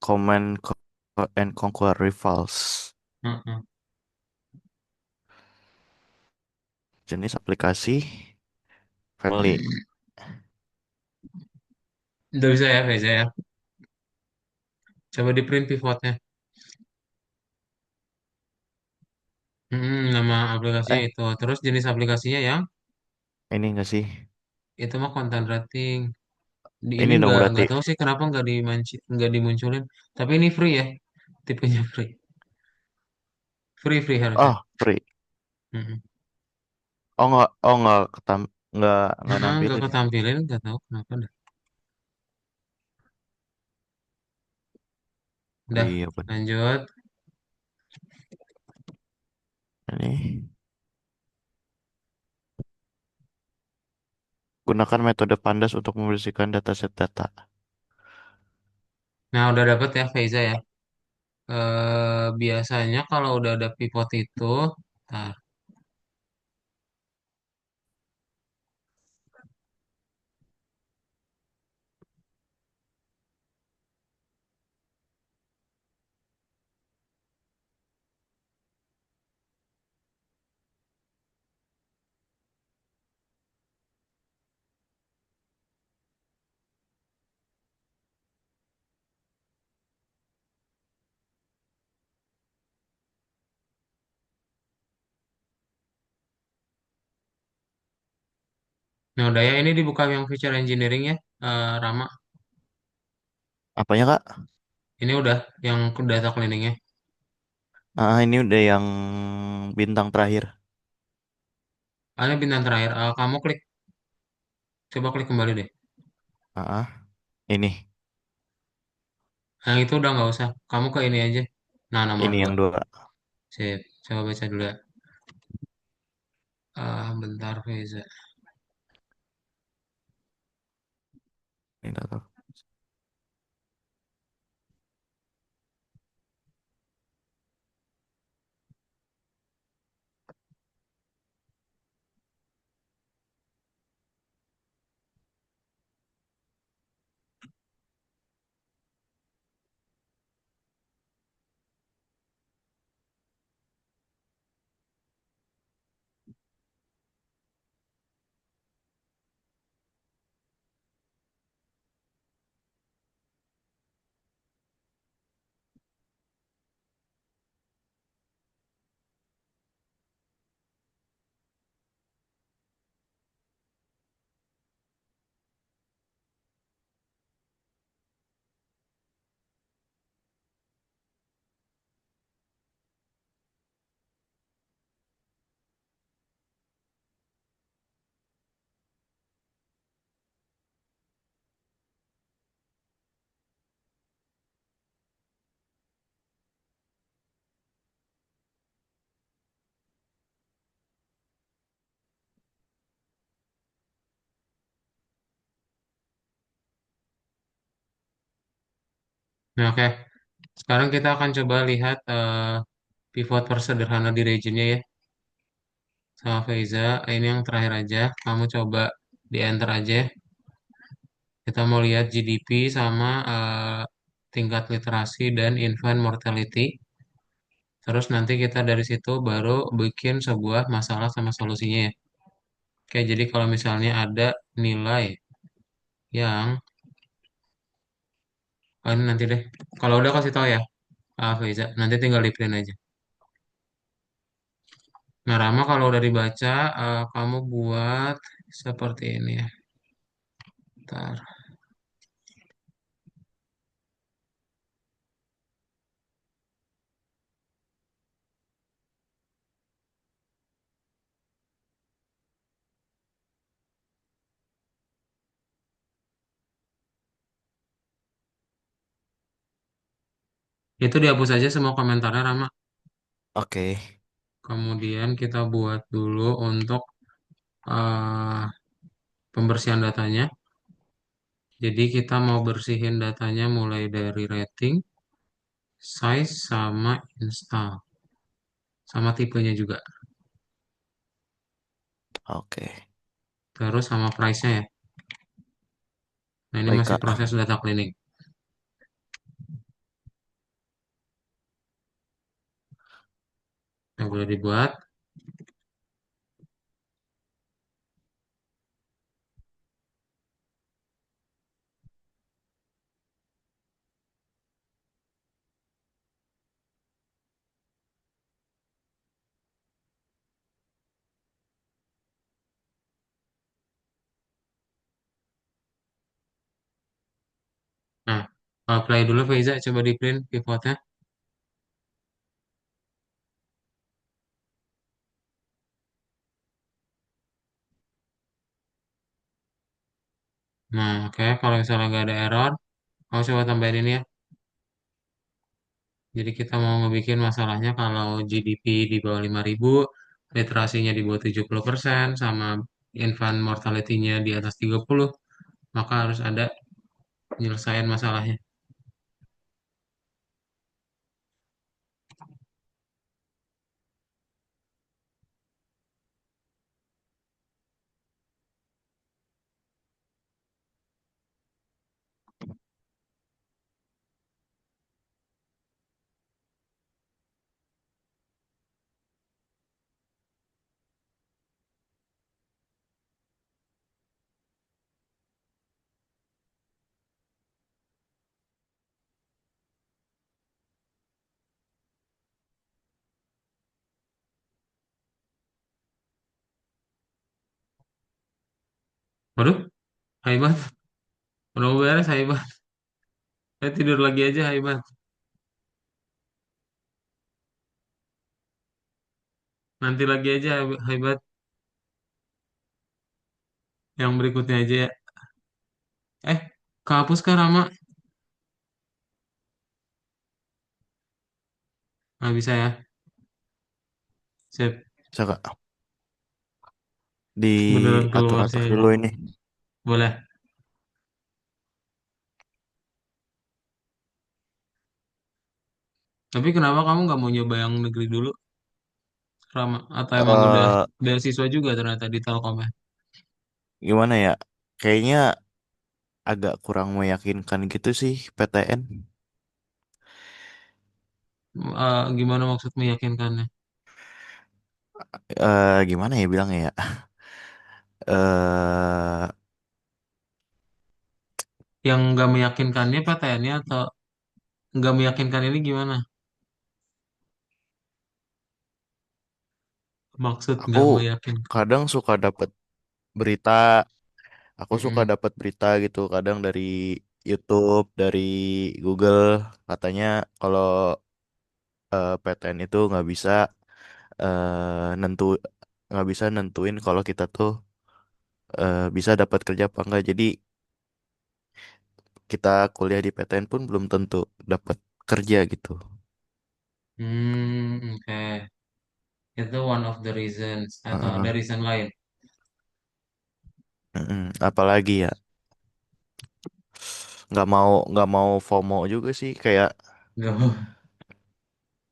Speaker 3: Comment and Conquer Rivals.
Speaker 1: Mm-mm.
Speaker 3: Jenis aplikasi family.
Speaker 1: Udah bisa ya Feza ya. Coba di print pivotnya. Nama aplikasinya
Speaker 3: Eh,
Speaker 1: itu. Terus jenis aplikasinya yang
Speaker 3: ini enggak sih?
Speaker 1: itu mah konten rating. Di ini
Speaker 3: Ini dong
Speaker 1: nggak
Speaker 3: berarti.
Speaker 1: tahu sih kenapa nggak dimunculin. Tapi ini free ya, tipenya free. Free free harusnya.
Speaker 3: Oh, free.
Speaker 1: Mm-mm.
Speaker 3: Oh enggak enggak
Speaker 1: Nggak
Speaker 3: nampilin ya.
Speaker 1: ketampilin, nggak tahu kenapa dah.
Speaker 3: Oh
Speaker 1: Udah,
Speaker 3: iya benar.
Speaker 1: lanjut.
Speaker 3: Ini gunakan metode pandas untuk membersihkan dataset data.
Speaker 1: Nah, udah dapet ya Faiza ya. Biasanya kalau udah ada pivot itu, nah, udah ya ini dibuka yang feature engineering ya, Rama.
Speaker 3: Apanya Kak?
Speaker 1: Ini udah yang data cleaningnya.
Speaker 3: Ah, ini udah yang bintang terakhir.
Speaker 1: Ada bintang terakhir. Kamu klik, coba klik kembali deh.
Speaker 3: Ini.
Speaker 1: Yang itu udah nggak usah. Kamu ke ini aja. Nah, nomor
Speaker 3: Ini
Speaker 1: dua.
Speaker 3: yang dua.
Speaker 1: Sip. Coba baca dulu ya. Bentar, Feza.
Speaker 3: Ini data.
Speaker 1: Nah, oke. Sekarang kita akan coba lihat pivot persederhana di regionnya ya. Sama Faiza, ini yang terakhir aja. Kamu coba di enter aja. Kita mau lihat GDP sama tingkat literasi dan infant mortality. Terus nanti kita dari situ baru bikin sebuah masalah sama solusinya ya. Oke, jadi kalau misalnya ada nilai yang, ini nanti deh. Kalau udah kasih tahu ya, Faiza. Nanti tinggal di print aja. Nah, Rama kalau udah dibaca, kamu buat seperti ini ya. Ntar. Itu dihapus aja semua komentarnya, Rama.
Speaker 3: Oke,
Speaker 1: Kemudian kita buat dulu untuk eh, pembersihan datanya. Jadi kita mau bersihin datanya mulai dari rating, size, sama install. Sama tipenya juga.
Speaker 3: oke.
Speaker 1: Terus sama price-nya ya. Nah, ini
Speaker 3: Baik,
Speaker 1: masih
Speaker 3: Kak.
Speaker 1: proses data cleaning. Yang boleh dibuat. Nah, play dulu Faiza, coba di print pivotnya. Nah, oke. Kalau misalnya nggak ada error, kamu coba tambahin ini ya. Jadi kita mau ngebikin masalahnya kalau GDP di bawah 5.000, literasinya di bawah 70%, sama infant mortality-nya di atas 30, maka harus ada penyelesaian masalahnya. Waduh, hebat. Udah beres, hebat. Tidur lagi aja, hebat. Nanti lagi aja, hebat. Yang berikutnya aja ya. Eh, kehapus kan Rama? Nggak bisa ya. Sip.
Speaker 3: Bisa, Kak.
Speaker 1: Beneran keluar
Speaker 3: Diatur-atur
Speaker 1: sih.
Speaker 3: dulu ini.
Speaker 1: Boleh. Tapi kenapa kamu nggak mau nyoba yang negeri dulu, Rama? Atau emang udah
Speaker 3: eh
Speaker 1: beasiswa juga ternyata di Telkom ya?
Speaker 3: Gimana ya? Kayaknya agak kurang meyakinkan gitu sih PTN.
Speaker 1: Gimana maksud meyakinkannya?
Speaker 3: Gimana ya bilangnya ya? Eh
Speaker 1: Yang nggak meyakinkannya PTN-nya atau nggak meyakinkan ini gimana? Maksud
Speaker 3: aku
Speaker 1: nggak meyakinkan.
Speaker 3: kadang suka dapat berita, aku suka
Speaker 1: Mm-mm.
Speaker 3: dapat berita gitu kadang dari YouTube, dari Google, katanya kalau PTN itu nentu nggak bisa nentuin kalau kita tuh bisa dapat kerja apa enggak. Jadi kita kuliah di PTN pun belum tentu dapat kerja gitu.
Speaker 1: Oke. Itu one of the reasons atau ada
Speaker 3: Heeh.
Speaker 1: reason lain?
Speaker 3: Mm-mm. Apalagi ya, nggak mau FOMO juga sih, kayak
Speaker 1: Nggak mau.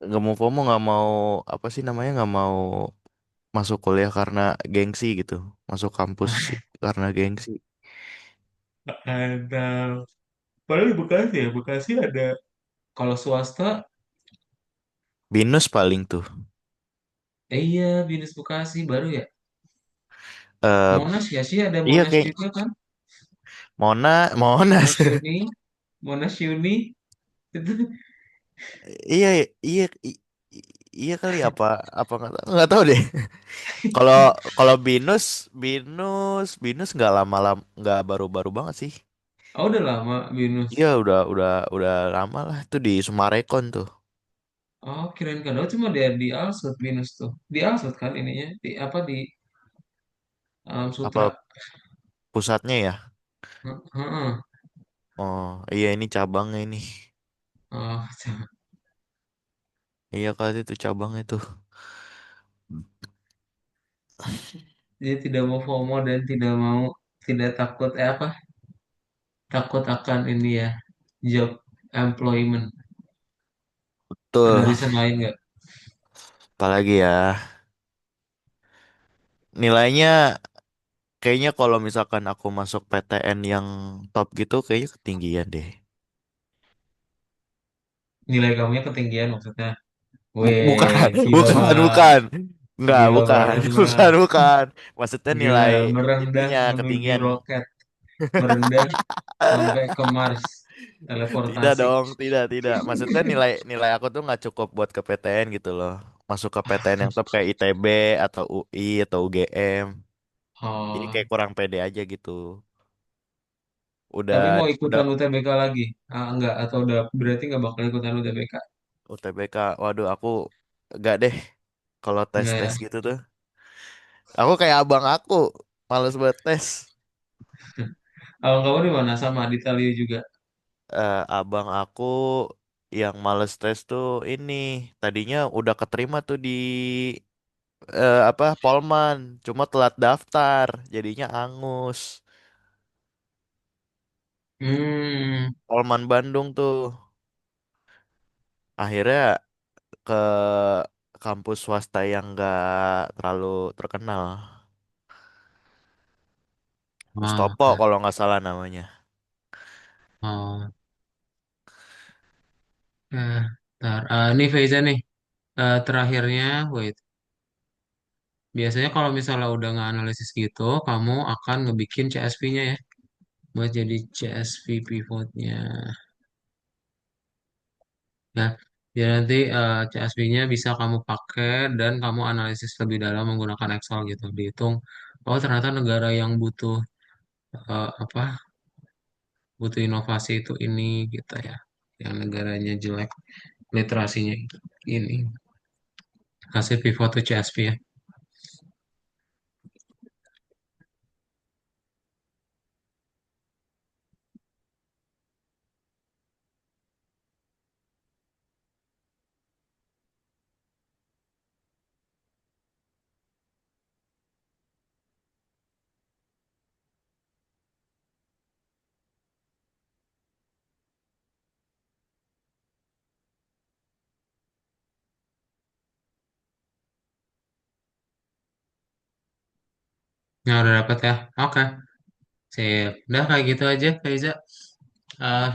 Speaker 3: nggak mau FOMO, nggak mau apa sih namanya, nggak mau masuk kuliah karena gengsi gitu, masuk kampus karena gengsi.
Speaker 1: Ada. Padahal di Bekasi ya, Bekasi ada. Kalau swasta,
Speaker 3: Binus paling tuh.
Speaker 1: iya, BINUS Bekasi baru ya.
Speaker 3: eh
Speaker 1: Monash ya sih, ada
Speaker 3: iya
Speaker 1: Monash
Speaker 3: kayak
Speaker 1: juga kan.
Speaker 3: Monas.
Speaker 1: Monash Uni, Monash Uni, itu.
Speaker 3: Iya, iya, iya kali, apa nggak tahu deh. Kalau kalau Binus nggak lama-lama, nggak baru-baru banget sih.
Speaker 1: Oh, udah lama BINUS.
Speaker 3: Iya, udah lama lah, itu di Sumarekon tuh.
Speaker 1: Oh, kirain kan. Oh, cuma dia di Alsut BINUS tuh. Di Alsut kan ininya. Di apa, di Alam
Speaker 3: Apa
Speaker 1: Sutra.
Speaker 3: pusatnya ya?
Speaker 1: Heeh.
Speaker 3: Oh iya, ini cabangnya ini.
Speaker 1: Oh,
Speaker 3: Iya kali itu cabangnya tuh.
Speaker 1: dia tidak mau FOMO dan tidak mau, tidak takut apa? Takut akan ini ya, job employment. Ada
Speaker 3: Tuh,
Speaker 1: reason lain nggak?
Speaker 3: apalagi ya, nilainya kayaknya kalau misalkan aku masuk PTN yang top gitu kayaknya ketinggian deh.
Speaker 1: Nilai kamunya ketinggian maksudnya. Weh,
Speaker 3: Bukan,
Speaker 1: Kibawa,
Speaker 3: bukan. Enggak,
Speaker 1: Kibawa
Speaker 3: bukan,
Speaker 1: yang mah
Speaker 3: bukan. Maksudnya
Speaker 1: gila,
Speaker 3: nilai
Speaker 1: merendah
Speaker 3: ininya
Speaker 1: menuju
Speaker 3: ketinggian.
Speaker 1: roket, merendah sampai ke Mars,
Speaker 3: Tidak
Speaker 1: teleportasi.
Speaker 3: dong, tidak. Maksudnya nilai nilai aku tuh nggak cukup buat ke PTN gitu loh. Masuk ke PTN yang top kayak ITB atau UI atau UGM. Jadi
Speaker 1: Oh,
Speaker 3: kayak kurang pede aja gitu.
Speaker 1: tapi
Speaker 3: Udah
Speaker 1: mau
Speaker 3: udah
Speaker 1: ikutan UTBK lagi? Ah, enggak, atau udah berarti nggak bakal ikutan UTBK?
Speaker 3: UTBK. Waduh, aku gak deh kalau
Speaker 1: Enggak
Speaker 3: tes-tes
Speaker 1: ya.
Speaker 3: gitu tuh. Aku kayak abang aku, males buat tes.
Speaker 1: Kalau kamu di mana, sama di Italia juga?
Speaker 3: Abang aku yang males tes tuh ini tadinya udah keterima tuh di apa Polman, cuma telat daftar, jadinya angus.
Speaker 1: Hmm,
Speaker 3: Polman Bandung tuh akhirnya ke kampus swasta yang gak terlalu terkenal,
Speaker 1: oh,
Speaker 3: Mustopo kalau nggak salah namanya.
Speaker 1: oh, eh, ntar. Ini Faiza nih. Terakhirnya, wait. Biasanya kalau misalnya udah nggak analisis gitu, kamu akan ngebikin CSV-nya ya, buat jadi CSV pivotnya. Ya, jadi nanti CSV-nya bisa kamu pakai dan kamu analisis lebih dalam menggunakan Excel gitu. Dihitung, oh ternyata negara yang butuh apa, butuh inovasi itu ini gitu ya. Yang negaranya jelek literasinya itu ini. Kasih pivot to CSV ya. Nah, udah dapat ya. Oke, sip. Udah kayak gitu aja, Faiza.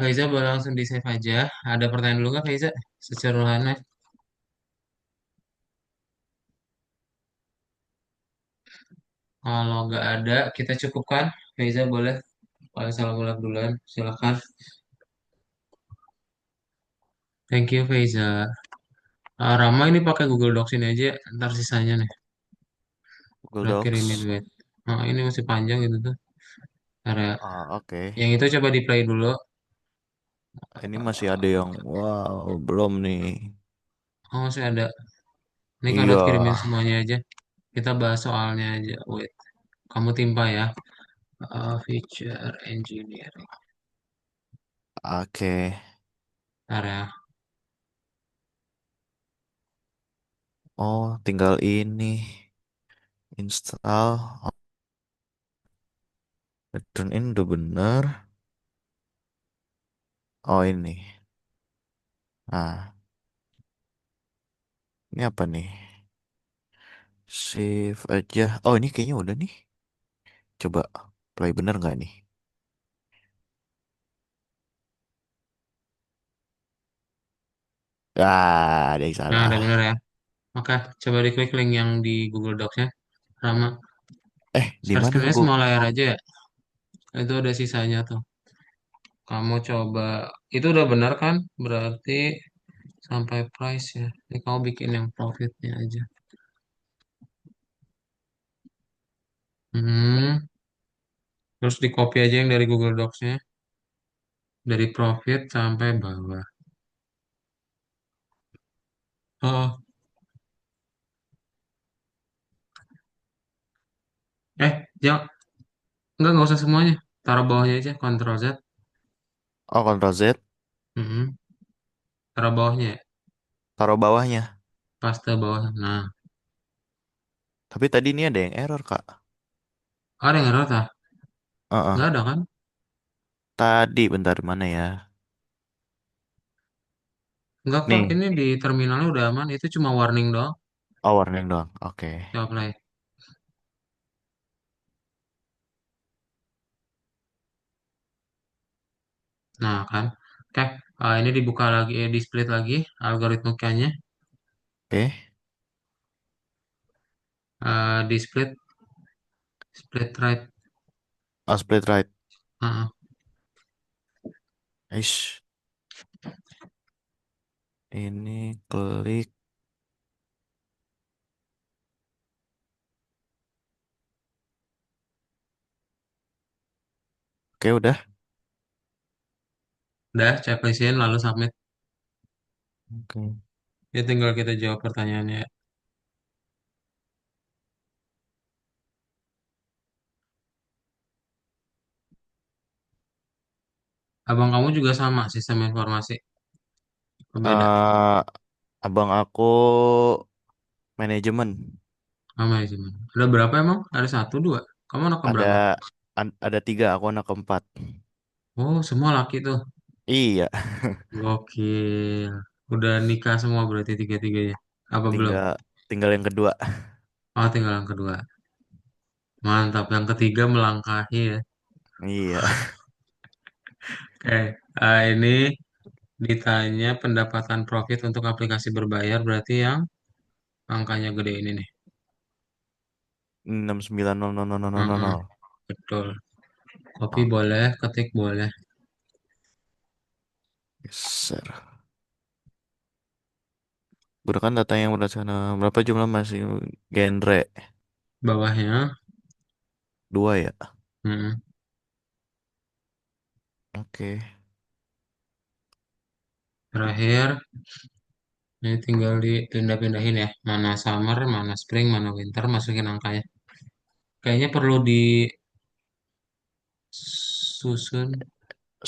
Speaker 1: Faiza boleh langsung di save aja. Ada pertanyaan dulu nggak, Faiza? Secara. Kalau nggak ada, kita cukupkan. Faiza boleh. Kalau salah mulai duluan, silakan. Thank you, Faiza. Rama ini pakai Google Docs ini aja. Ntar sisanya nih.
Speaker 3: Google
Speaker 1: Terakhir ini
Speaker 3: Docs.
Speaker 1: duet. Ini masih panjang gitu tuh. Ntar ya.
Speaker 3: Ah, oke.
Speaker 1: Yang itu coba di play dulu.
Speaker 3: Ini masih ada yang wow, belum nih.
Speaker 1: Oh, masih ada. Ini Kak
Speaker 3: Iya,
Speaker 1: Dot kirimin semuanya aja. Kita bahas soalnya aja. Wait. Kamu timpa ya. Feature engineering.
Speaker 3: oke.
Speaker 1: Ntar ya.
Speaker 3: Oh, tinggal ini install. Return in udah bener. Oh ini. Nah, ini apa nih? Save aja. Oh ini kayaknya udah nih. Coba play bener nggak nih? Ah, ada yang
Speaker 1: Nah,
Speaker 3: salah.
Speaker 1: ada bener ya. Maka coba diklik link yang di Google Docs-nya. Rama,
Speaker 3: Di
Speaker 1: share
Speaker 3: mana
Speaker 1: screen-nya
Speaker 3: gua?
Speaker 1: semua layar aja ya. Itu ada sisanya tuh. Kamu coba, itu udah benar kan? Berarti sampai price ya. Ini kamu bikin yang profitnya aja. Hmm, terus di copy aja yang dari Google Docs-nya. Dari profit sampai bawah. Oh, jangan, nggak usah semuanya. Taruh bawahnya aja, Ctrl Z.
Speaker 3: Oh, Ctrl Z.
Speaker 1: Hmm, taruh bawahnya ya.
Speaker 3: Taruh bawahnya.
Speaker 1: Paste bawah. Nah,
Speaker 3: Tapi tadi ini ada yang error, Kak.
Speaker 1: ada yang error tah?
Speaker 3: Heeh.
Speaker 1: Nggak ada kan?
Speaker 3: Tadi bentar mana ya?
Speaker 1: Nggak kok,
Speaker 3: Nih.
Speaker 1: ini di terminalnya udah aman. Itu cuma warning doang.
Speaker 3: Oh, warning doang. Oke.
Speaker 1: Coba play. Nah, kan. Oke, ini dibuka lagi, di split lagi algoritmanya.
Speaker 3: Oke.
Speaker 1: Di split, split right.
Speaker 3: Oh, split right.
Speaker 1: Heeh.
Speaker 3: Ish. Ini klik. Oke, udah.
Speaker 1: Udah, checklistin lalu submit.
Speaker 3: Oke.
Speaker 1: Ya tinggal kita jawab pertanyaannya. Abang kamu juga sama sistem informasi. Beda.
Speaker 3: eh Abang aku manajemen.
Speaker 1: Sama ya cuman. Ada berapa emang? Ada satu, dua. Kamu anak
Speaker 3: Ada
Speaker 1: berapa?
Speaker 3: ada tiga, aku anak keempat.
Speaker 1: Oh, semua laki tuh.
Speaker 3: Iya,
Speaker 1: Gokil. Udah nikah semua berarti tiga-tiganya. Apa belum?
Speaker 3: tinggal tinggal yang kedua.
Speaker 1: Oh, tinggal yang kedua. Mantap. Yang ketiga melangkahi ya.
Speaker 3: Iya.
Speaker 1: Oke. Ini ditanya pendapatan profit untuk aplikasi berbayar berarti yang angkanya gede ini nih.
Speaker 3: 690000.
Speaker 1: Heeh, betul. Copy
Speaker 3: Oke.
Speaker 1: boleh, ketik boleh.
Speaker 3: Geser. Gunakan data yang berdasarkan berapa jumlah masih genre?
Speaker 1: Bawahnya.
Speaker 3: Dua ya.
Speaker 1: Mm-mm.
Speaker 3: Oke.
Speaker 1: Terakhir, ini tinggal dipindah-pindahin ya. Mana summer, mana spring, mana winter, masukin angkanya. Kayaknya perlu disusun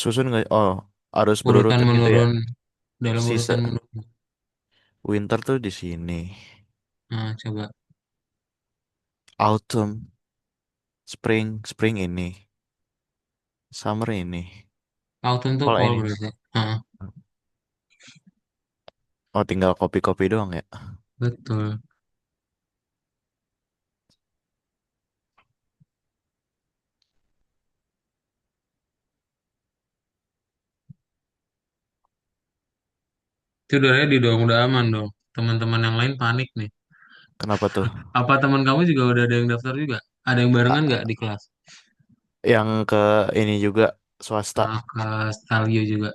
Speaker 3: Susun nggak? Oh, harus
Speaker 1: urutan
Speaker 3: berurutan gitu ya.
Speaker 1: menurun dalam
Speaker 3: Sisa
Speaker 1: urutan menurun.
Speaker 3: winter tuh di sini.
Speaker 1: Nah, coba.
Speaker 3: Autumn, spring ini. Summer ini.
Speaker 1: Autumn tuh
Speaker 3: Fall
Speaker 1: fall
Speaker 3: ini.
Speaker 1: berarti. Heeh,
Speaker 3: Oh, tinggal copy-copy doang ya.
Speaker 1: betul. Itu udah ready dong, udah aman dong. Teman-teman yang lain panik nih.
Speaker 3: Kenapa tuh?
Speaker 1: Apa teman kamu juga udah ada yang daftar juga? Ada yang barengan nggak
Speaker 3: A-
Speaker 1: di kelas?
Speaker 3: yang ke ini juga swasta.
Speaker 1: Ke Stalio juga.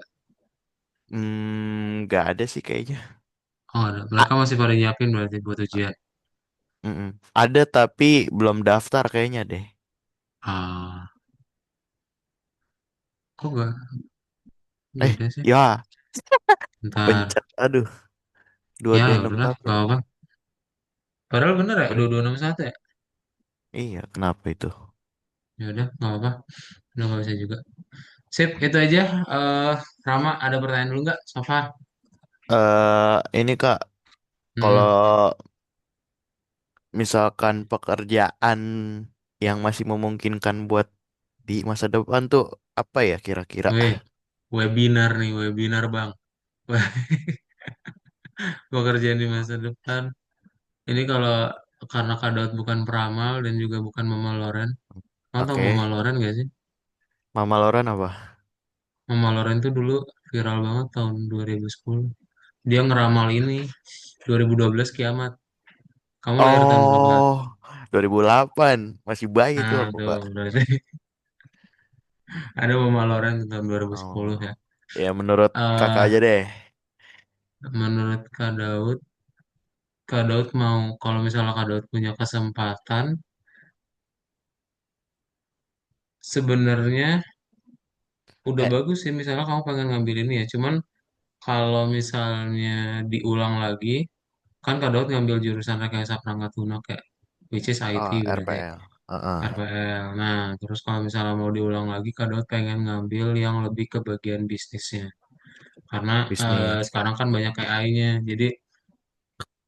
Speaker 3: Nggak ada sih kayaknya.
Speaker 1: Oh, ada.
Speaker 3: A-
Speaker 1: Mereka masih pada nyiapin berarti buat ujian.
Speaker 3: mm-mm. Ada tapi belum daftar kayaknya deh.
Speaker 1: Ah, kok nggak? Ya udah sih.
Speaker 3: Ya,
Speaker 1: Ntar.
Speaker 3: pencet. Aduh, dua
Speaker 1: Ya,
Speaker 3: dua
Speaker 1: ya
Speaker 3: enam
Speaker 1: udahlah,
Speaker 3: satu.
Speaker 1: nggak apa. Padahal bener ya,
Speaker 3: Udah.
Speaker 1: 2261 ya.
Speaker 3: Iya, kenapa itu?
Speaker 1: Ya udah, nggak apa. Udah nggak bisa juga. Sip, itu aja. eh Rama, ada pertanyaan dulu nggak? So far.
Speaker 3: Ini Kak, kalau
Speaker 1: Hmm.
Speaker 3: misalkan pekerjaan yang masih memungkinkan buat di masa depan tuh apa ya kira-kira?
Speaker 1: Wih. webinar nih, webinar Bang. Wah, pekerjaan di masa depan. Ini kalau karena Kak Daud bukan peramal dan juga bukan Mama Loren. Kamu tahu Mama
Speaker 3: Oke.
Speaker 1: Loren gak sih?
Speaker 3: Mama Loren apa?
Speaker 1: Mama Loren tuh dulu viral banget tahun 2010. Dia ngeramal ini 2012 kiamat. Kamu lahir tahun berapa?
Speaker 3: Oh, 2008. Masih bayi itu
Speaker 1: Nah,
Speaker 3: aku,
Speaker 1: tuh
Speaker 3: Kak.
Speaker 1: berarti ada Mama Loren tahun 2010
Speaker 3: Oh.
Speaker 1: ya.
Speaker 3: Ya menurut kakak
Speaker 1: eh
Speaker 3: aja deh.
Speaker 1: Menurut Kak Daud mau kalau misalnya Kak Daud punya kesempatan, sebenarnya udah
Speaker 3: Eh,
Speaker 1: bagus sih misalnya kamu pengen ngambil ini ya. Cuman kalau misalnya diulang lagi, kan Kak Daud ngambil jurusan rekayasa perangkat lunak ya, which is IT
Speaker 3: oh,
Speaker 1: berarti ya,
Speaker 3: RPL. Heeh.
Speaker 1: RPL. Nah, terus kalau misalnya mau diulang lagi, Kak Daud pengen ngambil yang lebih ke bagian bisnisnya. Karena
Speaker 3: Bisnis.
Speaker 1: sekarang kan banyak AI-nya. Jadi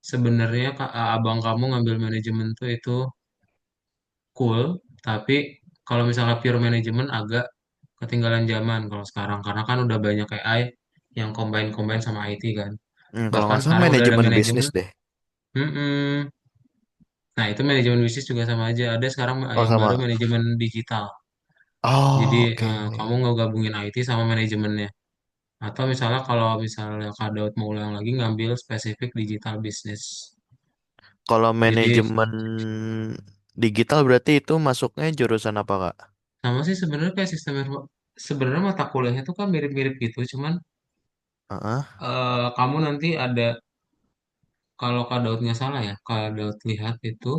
Speaker 1: sebenarnya abang kamu ngambil manajemen tuh itu cool, tapi kalau misalnya pure manajemen agak ketinggalan zaman kalau sekarang. Karena kan udah banyak AI yang combine-combine sama IT kan.
Speaker 3: Kalau
Speaker 1: Bahkan
Speaker 3: nggak salah
Speaker 1: sekarang udah ada
Speaker 3: manajemen
Speaker 1: manajemen.
Speaker 3: bisnis deh.
Speaker 1: Mm-mm. Nah, itu manajemen bisnis juga sama aja. Ada sekarang
Speaker 3: Oh
Speaker 1: yang baru
Speaker 3: sama.
Speaker 1: manajemen digital. Jadi
Speaker 3: Oh, oke.
Speaker 1: kamu nggak gabungin IT sama manajemennya. Atau misalnya kalau misalnya Kak Daud mau ulang lagi ngambil spesifik digital bisnis.
Speaker 3: Kalau
Speaker 1: Jadi
Speaker 3: manajemen digital berarti itu masuknya jurusan apa, Kak?
Speaker 1: sama sih sebenarnya kayak sebenarnya mata kuliahnya tuh kan mirip-mirip gitu. Cuman
Speaker 3: Heeh.
Speaker 1: kamu nanti ada, kalau Kak Daud nggak salah ya, Kak Daud lihat itu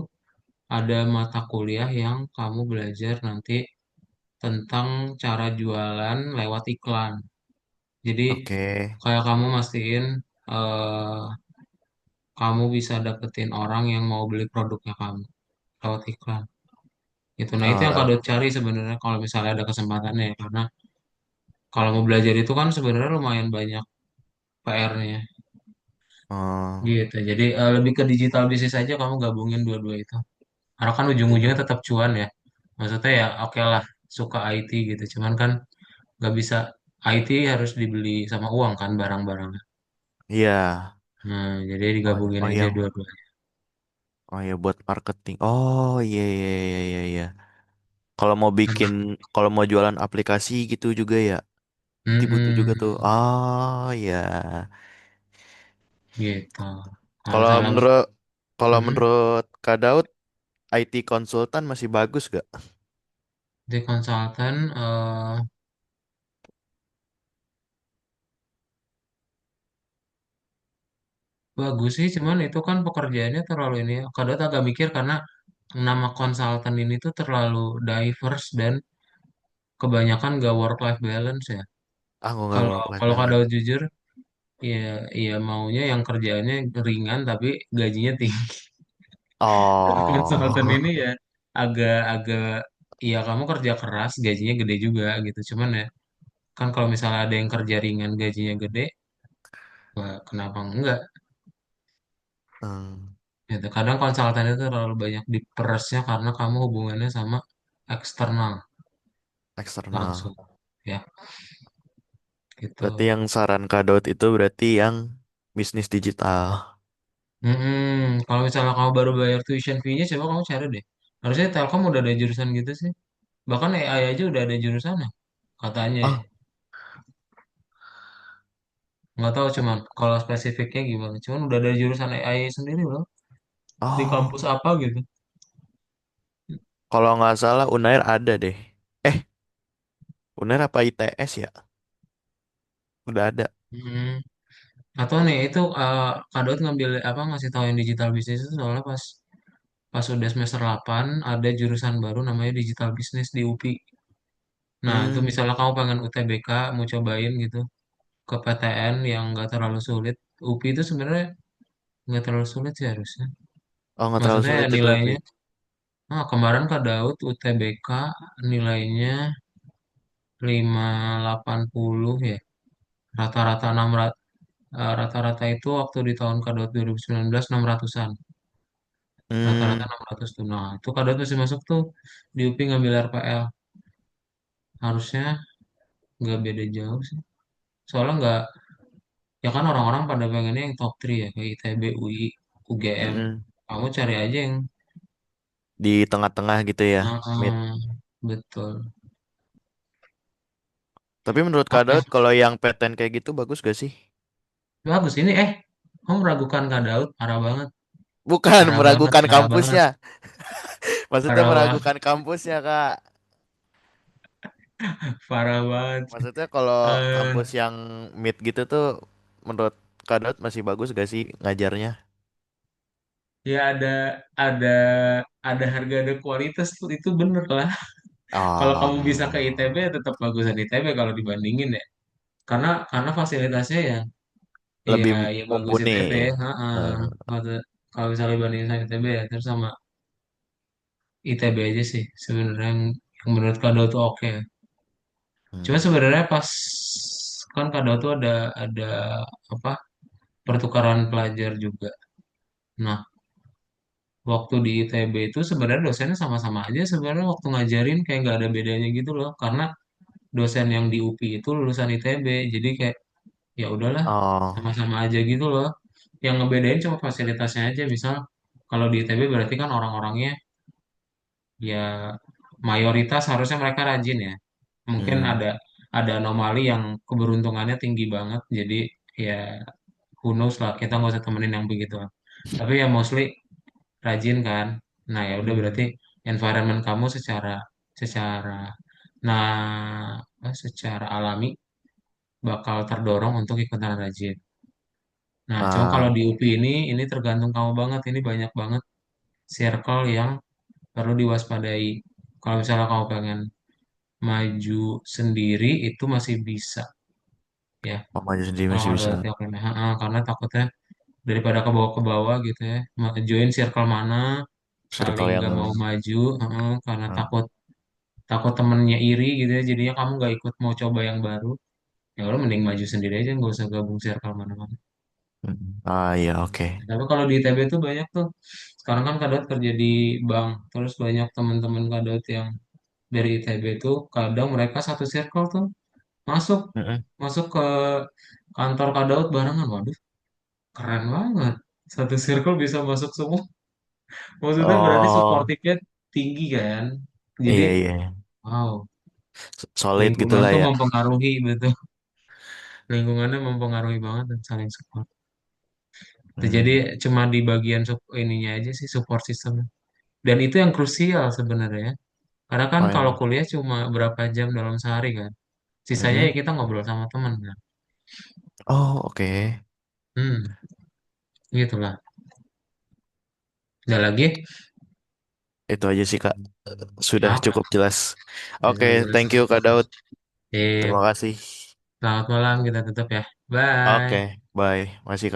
Speaker 1: ada mata kuliah yang kamu belajar nanti tentang cara jualan lewat iklan. Jadi
Speaker 3: Oke.
Speaker 1: kayak kamu mastiin eh, kamu bisa dapetin orang yang mau beli produknya kamu lewat iklan. Itu. Nah itu yang
Speaker 3: Lewat.
Speaker 1: Kak Daud cari sebenarnya kalau misalnya ada kesempatannya ya. Karena kalau mau belajar itu kan sebenarnya lumayan banyak PR-nya.
Speaker 3: Oh,
Speaker 1: Gitu. Jadi lebih ke digital bisnis aja kamu gabungin dua-dua itu. Karena kan ujung-ujungnya
Speaker 3: jadi
Speaker 1: tetap cuan ya. Maksudnya ya oke lah suka IT gitu. Cuman kan nggak bisa, IT harus dibeli sama uang kan barang-barangnya.
Speaker 3: iya.
Speaker 1: Nah, jadi
Speaker 3: Oh,
Speaker 1: digabungin
Speaker 3: oh
Speaker 1: aja
Speaker 3: iya.
Speaker 1: dua-duanya.
Speaker 3: Oh iya buat marketing. Oh iya iya iya iya iya. Kalau mau bikin, kalau mau jualan aplikasi gitu juga ya. Berarti butuh juga tuh.
Speaker 1: Mm-mm,
Speaker 3: Oh iya.
Speaker 1: gitu. Kalau
Speaker 3: Kalau
Speaker 1: misalnya,
Speaker 3: menurut kalau
Speaker 1: mm-mm,
Speaker 3: menurut Kak Daud, IT konsultan masih bagus gak?
Speaker 1: di konsultan bagus sih, cuman itu kan pekerjaannya terlalu ini ya. Kadang agak mikir karena nama konsultan ini tuh terlalu diverse dan kebanyakan gak work life balance ya.
Speaker 3: Aku nggak
Speaker 1: Kalau
Speaker 3: work life
Speaker 1: kalau
Speaker 3: balance.
Speaker 1: kadang jujur, ya ya maunya yang kerjaannya ringan tapi gajinya tinggi. Konsultan ini
Speaker 3: Oh,
Speaker 1: ya agak-agak, ya kamu kerja keras gajinya gede juga gitu. Cuman ya kan kalau misalnya ada yang kerja ringan gajinya gede, wah, kenapa enggak?
Speaker 3: hmm,
Speaker 1: Gitu. Kadang konsultan itu terlalu banyak diperesnya karena kamu hubungannya sama eksternal
Speaker 3: eksternal.
Speaker 1: langsung, ya gitu.
Speaker 3: Berarti yang saran Kak Daud itu berarti yang bisnis digital.
Speaker 1: Kalau misalnya kamu baru bayar tuition fee-nya, coba kamu cari deh. Harusnya Telkom udah ada jurusan gitu sih. Bahkan AI aja udah ada jurusannya, katanya ya.
Speaker 3: Oh,
Speaker 1: Nggak tahu cuman kalau spesifiknya gimana. Cuman udah ada jurusan AI sendiri loh. Di kampus
Speaker 3: oh.
Speaker 1: apa gitu.
Speaker 3: Kalau nggak salah Unair ada deh. Eh, Unair apa ITS ya? Udah ada.
Speaker 1: Hmm. Atau nih itu Kak Daud ngambil apa ngasih tahu yang digital bisnis itu soalnya pas pas udah semester 8 ada jurusan baru namanya digital business di UPI. Nah, itu
Speaker 3: Hmm.
Speaker 1: misalnya kamu pengen UTBK mau cobain gitu ke PTN yang nggak terlalu sulit. UPI itu sebenarnya nggak terlalu sulit sih harusnya.
Speaker 3: Oh, nggak terlalu
Speaker 1: Maksudnya ya
Speaker 3: sulit itu tapi.
Speaker 1: nilainya, kemarin Kak Daud UTBK nilainya 580 ya. Rata-rata 600, rata-rata itu waktu di tahun Kak Daud 2019 600-an. Rata-rata
Speaker 3: Hmm.
Speaker 1: 600 tuh. Nah, itu Kak Daud masih masuk tuh di UPI ngambil RPL. Harusnya nggak beda jauh sih. Soalnya nggak, ya kan orang-orang pada pengennya yang top 3 ya, kayak ITB, UI, UGM.
Speaker 3: Mm-mm.
Speaker 1: Kamu cari aja yang,
Speaker 3: Di tengah-tengah gitu ya, mid.
Speaker 1: ah, betul.
Speaker 3: Tapi menurut Kak
Speaker 1: Oke,
Speaker 3: Daud, kalau yang PTN kayak gitu bagus gak sih?
Speaker 1: bagus ini. Kamu meragukan Kak Daud, parah banget,
Speaker 3: Bukan
Speaker 1: parah banget,
Speaker 3: meragukan
Speaker 1: parah banget,
Speaker 3: kampusnya. Maksudnya
Speaker 1: parah banget,
Speaker 3: meragukan kampusnya, Kak.
Speaker 1: parah banget.
Speaker 3: Maksudnya kalau
Speaker 1: Eh,
Speaker 3: kampus yang mid gitu tuh menurut Kak Daud masih bagus gak sih ngajarnya?
Speaker 1: ya ada ada harga ada kualitas tuh, itu bener lah. Kalau kamu bisa ke ITB
Speaker 3: Oh,
Speaker 1: ya tetap bagusan ITB kalau dibandingin ya. Karena fasilitasnya ya, ya
Speaker 3: lebih
Speaker 1: ya bagus
Speaker 3: mumpuni.
Speaker 1: ITB. Heeh.
Speaker 3: Eh,
Speaker 1: Kalau kalau misalnya dibandingin sama ITB ya terus sama ITB aja sih sebenarnya yang menurut Kado tuh oke. Cuma
Speaker 3: hmm.
Speaker 1: sebenarnya pas kan Kado tuh ada apa, pertukaran pelajar juga. Nah, waktu di ITB itu sebenarnya dosennya sama-sama aja sebenarnya waktu ngajarin kayak nggak ada bedanya gitu loh. Karena dosen yang di UPI itu lulusan ITB, jadi kayak ya udahlah
Speaker 3: Oh,
Speaker 1: sama-sama aja gitu loh. Yang ngebedain cuma fasilitasnya aja. Misal kalau di ITB berarti kan orang-orangnya ya mayoritas harusnya mereka rajin ya. Mungkin
Speaker 3: hmm,
Speaker 1: ada anomali yang keberuntungannya tinggi banget. Jadi ya who knows lah, kita nggak usah temenin yang begitu. Tapi ya mostly rajin kan. Nah ya udah berarti
Speaker 3: hmm.
Speaker 1: environment kamu secara secara nah secara alami bakal terdorong untuk ikutan rajin. Nah, cuma kalau
Speaker 3: Ah,
Speaker 1: di UPI ini tergantung kamu banget. Ini banyak banget circle yang perlu diwaspadai. Kalau misalnya kamu pengen maju sendiri itu masih bisa ya.
Speaker 3: oh, maju sendiri
Speaker 1: Kalau
Speaker 3: masih
Speaker 1: ada
Speaker 3: bisa.
Speaker 1: latihan lain. Karena takutnya daripada ke bawah gitu ya. Join circle mana, saling
Speaker 3: Circle yang
Speaker 1: nggak mau maju, karena
Speaker 3: hmm,
Speaker 1: takut takut temennya iri gitu ya. Jadinya kamu nggak ikut mau coba yang baru. Ya udah mending maju sendiri aja, nggak usah gabung circle mana-mana.
Speaker 3: hmm. Ah, iya, oke.
Speaker 1: Tapi kalau di ITB tuh banyak tuh. Sekarang kan Kadot kerja di bank, terus banyak teman-teman Kadot yang dari ITB tuh kadang mereka satu circle tuh masuk
Speaker 3: Mm-mm.
Speaker 1: masuk ke kantor Kadot barengan. Waduh, keren banget. Satu circle bisa masuk semua. Maksudnya berarti
Speaker 3: Oh,
Speaker 1: supportive-nya tinggi kan. Jadi,
Speaker 3: iya, iya.
Speaker 1: wow,
Speaker 3: Solid
Speaker 1: lingkungan
Speaker 3: gitulah
Speaker 1: tuh
Speaker 3: ya.
Speaker 1: mempengaruhi betul. Lingkungannya mempengaruhi banget dan saling support. Jadi
Speaker 3: Hmm.
Speaker 1: cuma di bagian ininya aja sih support system. Dan itu yang krusial sebenarnya. Karena kan
Speaker 3: Oh,
Speaker 1: kalau
Speaker 3: yang.
Speaker 1: kuliah cuma berapa jam dalam sehari kan. Sisanya ya
Speaker 3: Mm-mm.
Speaker 1: kita ngobrol sama teman kan.
Speaker 3: Oh, oke.
Speaker 1: Hmm, gitulah. Udah lagi?
Speaker 3: Itu aja sih, Kak. Sudah
Speaker 1: Oke.
Speaker 3: cukup jelas. Oke,
Speaker 1: Jelas.
Speaker 3: thank you, Kak Daud.
Speaker 1: Sip.
Speaker 3: Terima kasih.
Speaker 1: Selamat malam kita tutup ya.
Speaker 3: Oke,
Speaker 1: Bye.
Speaker 3: bye. Masih, Kak.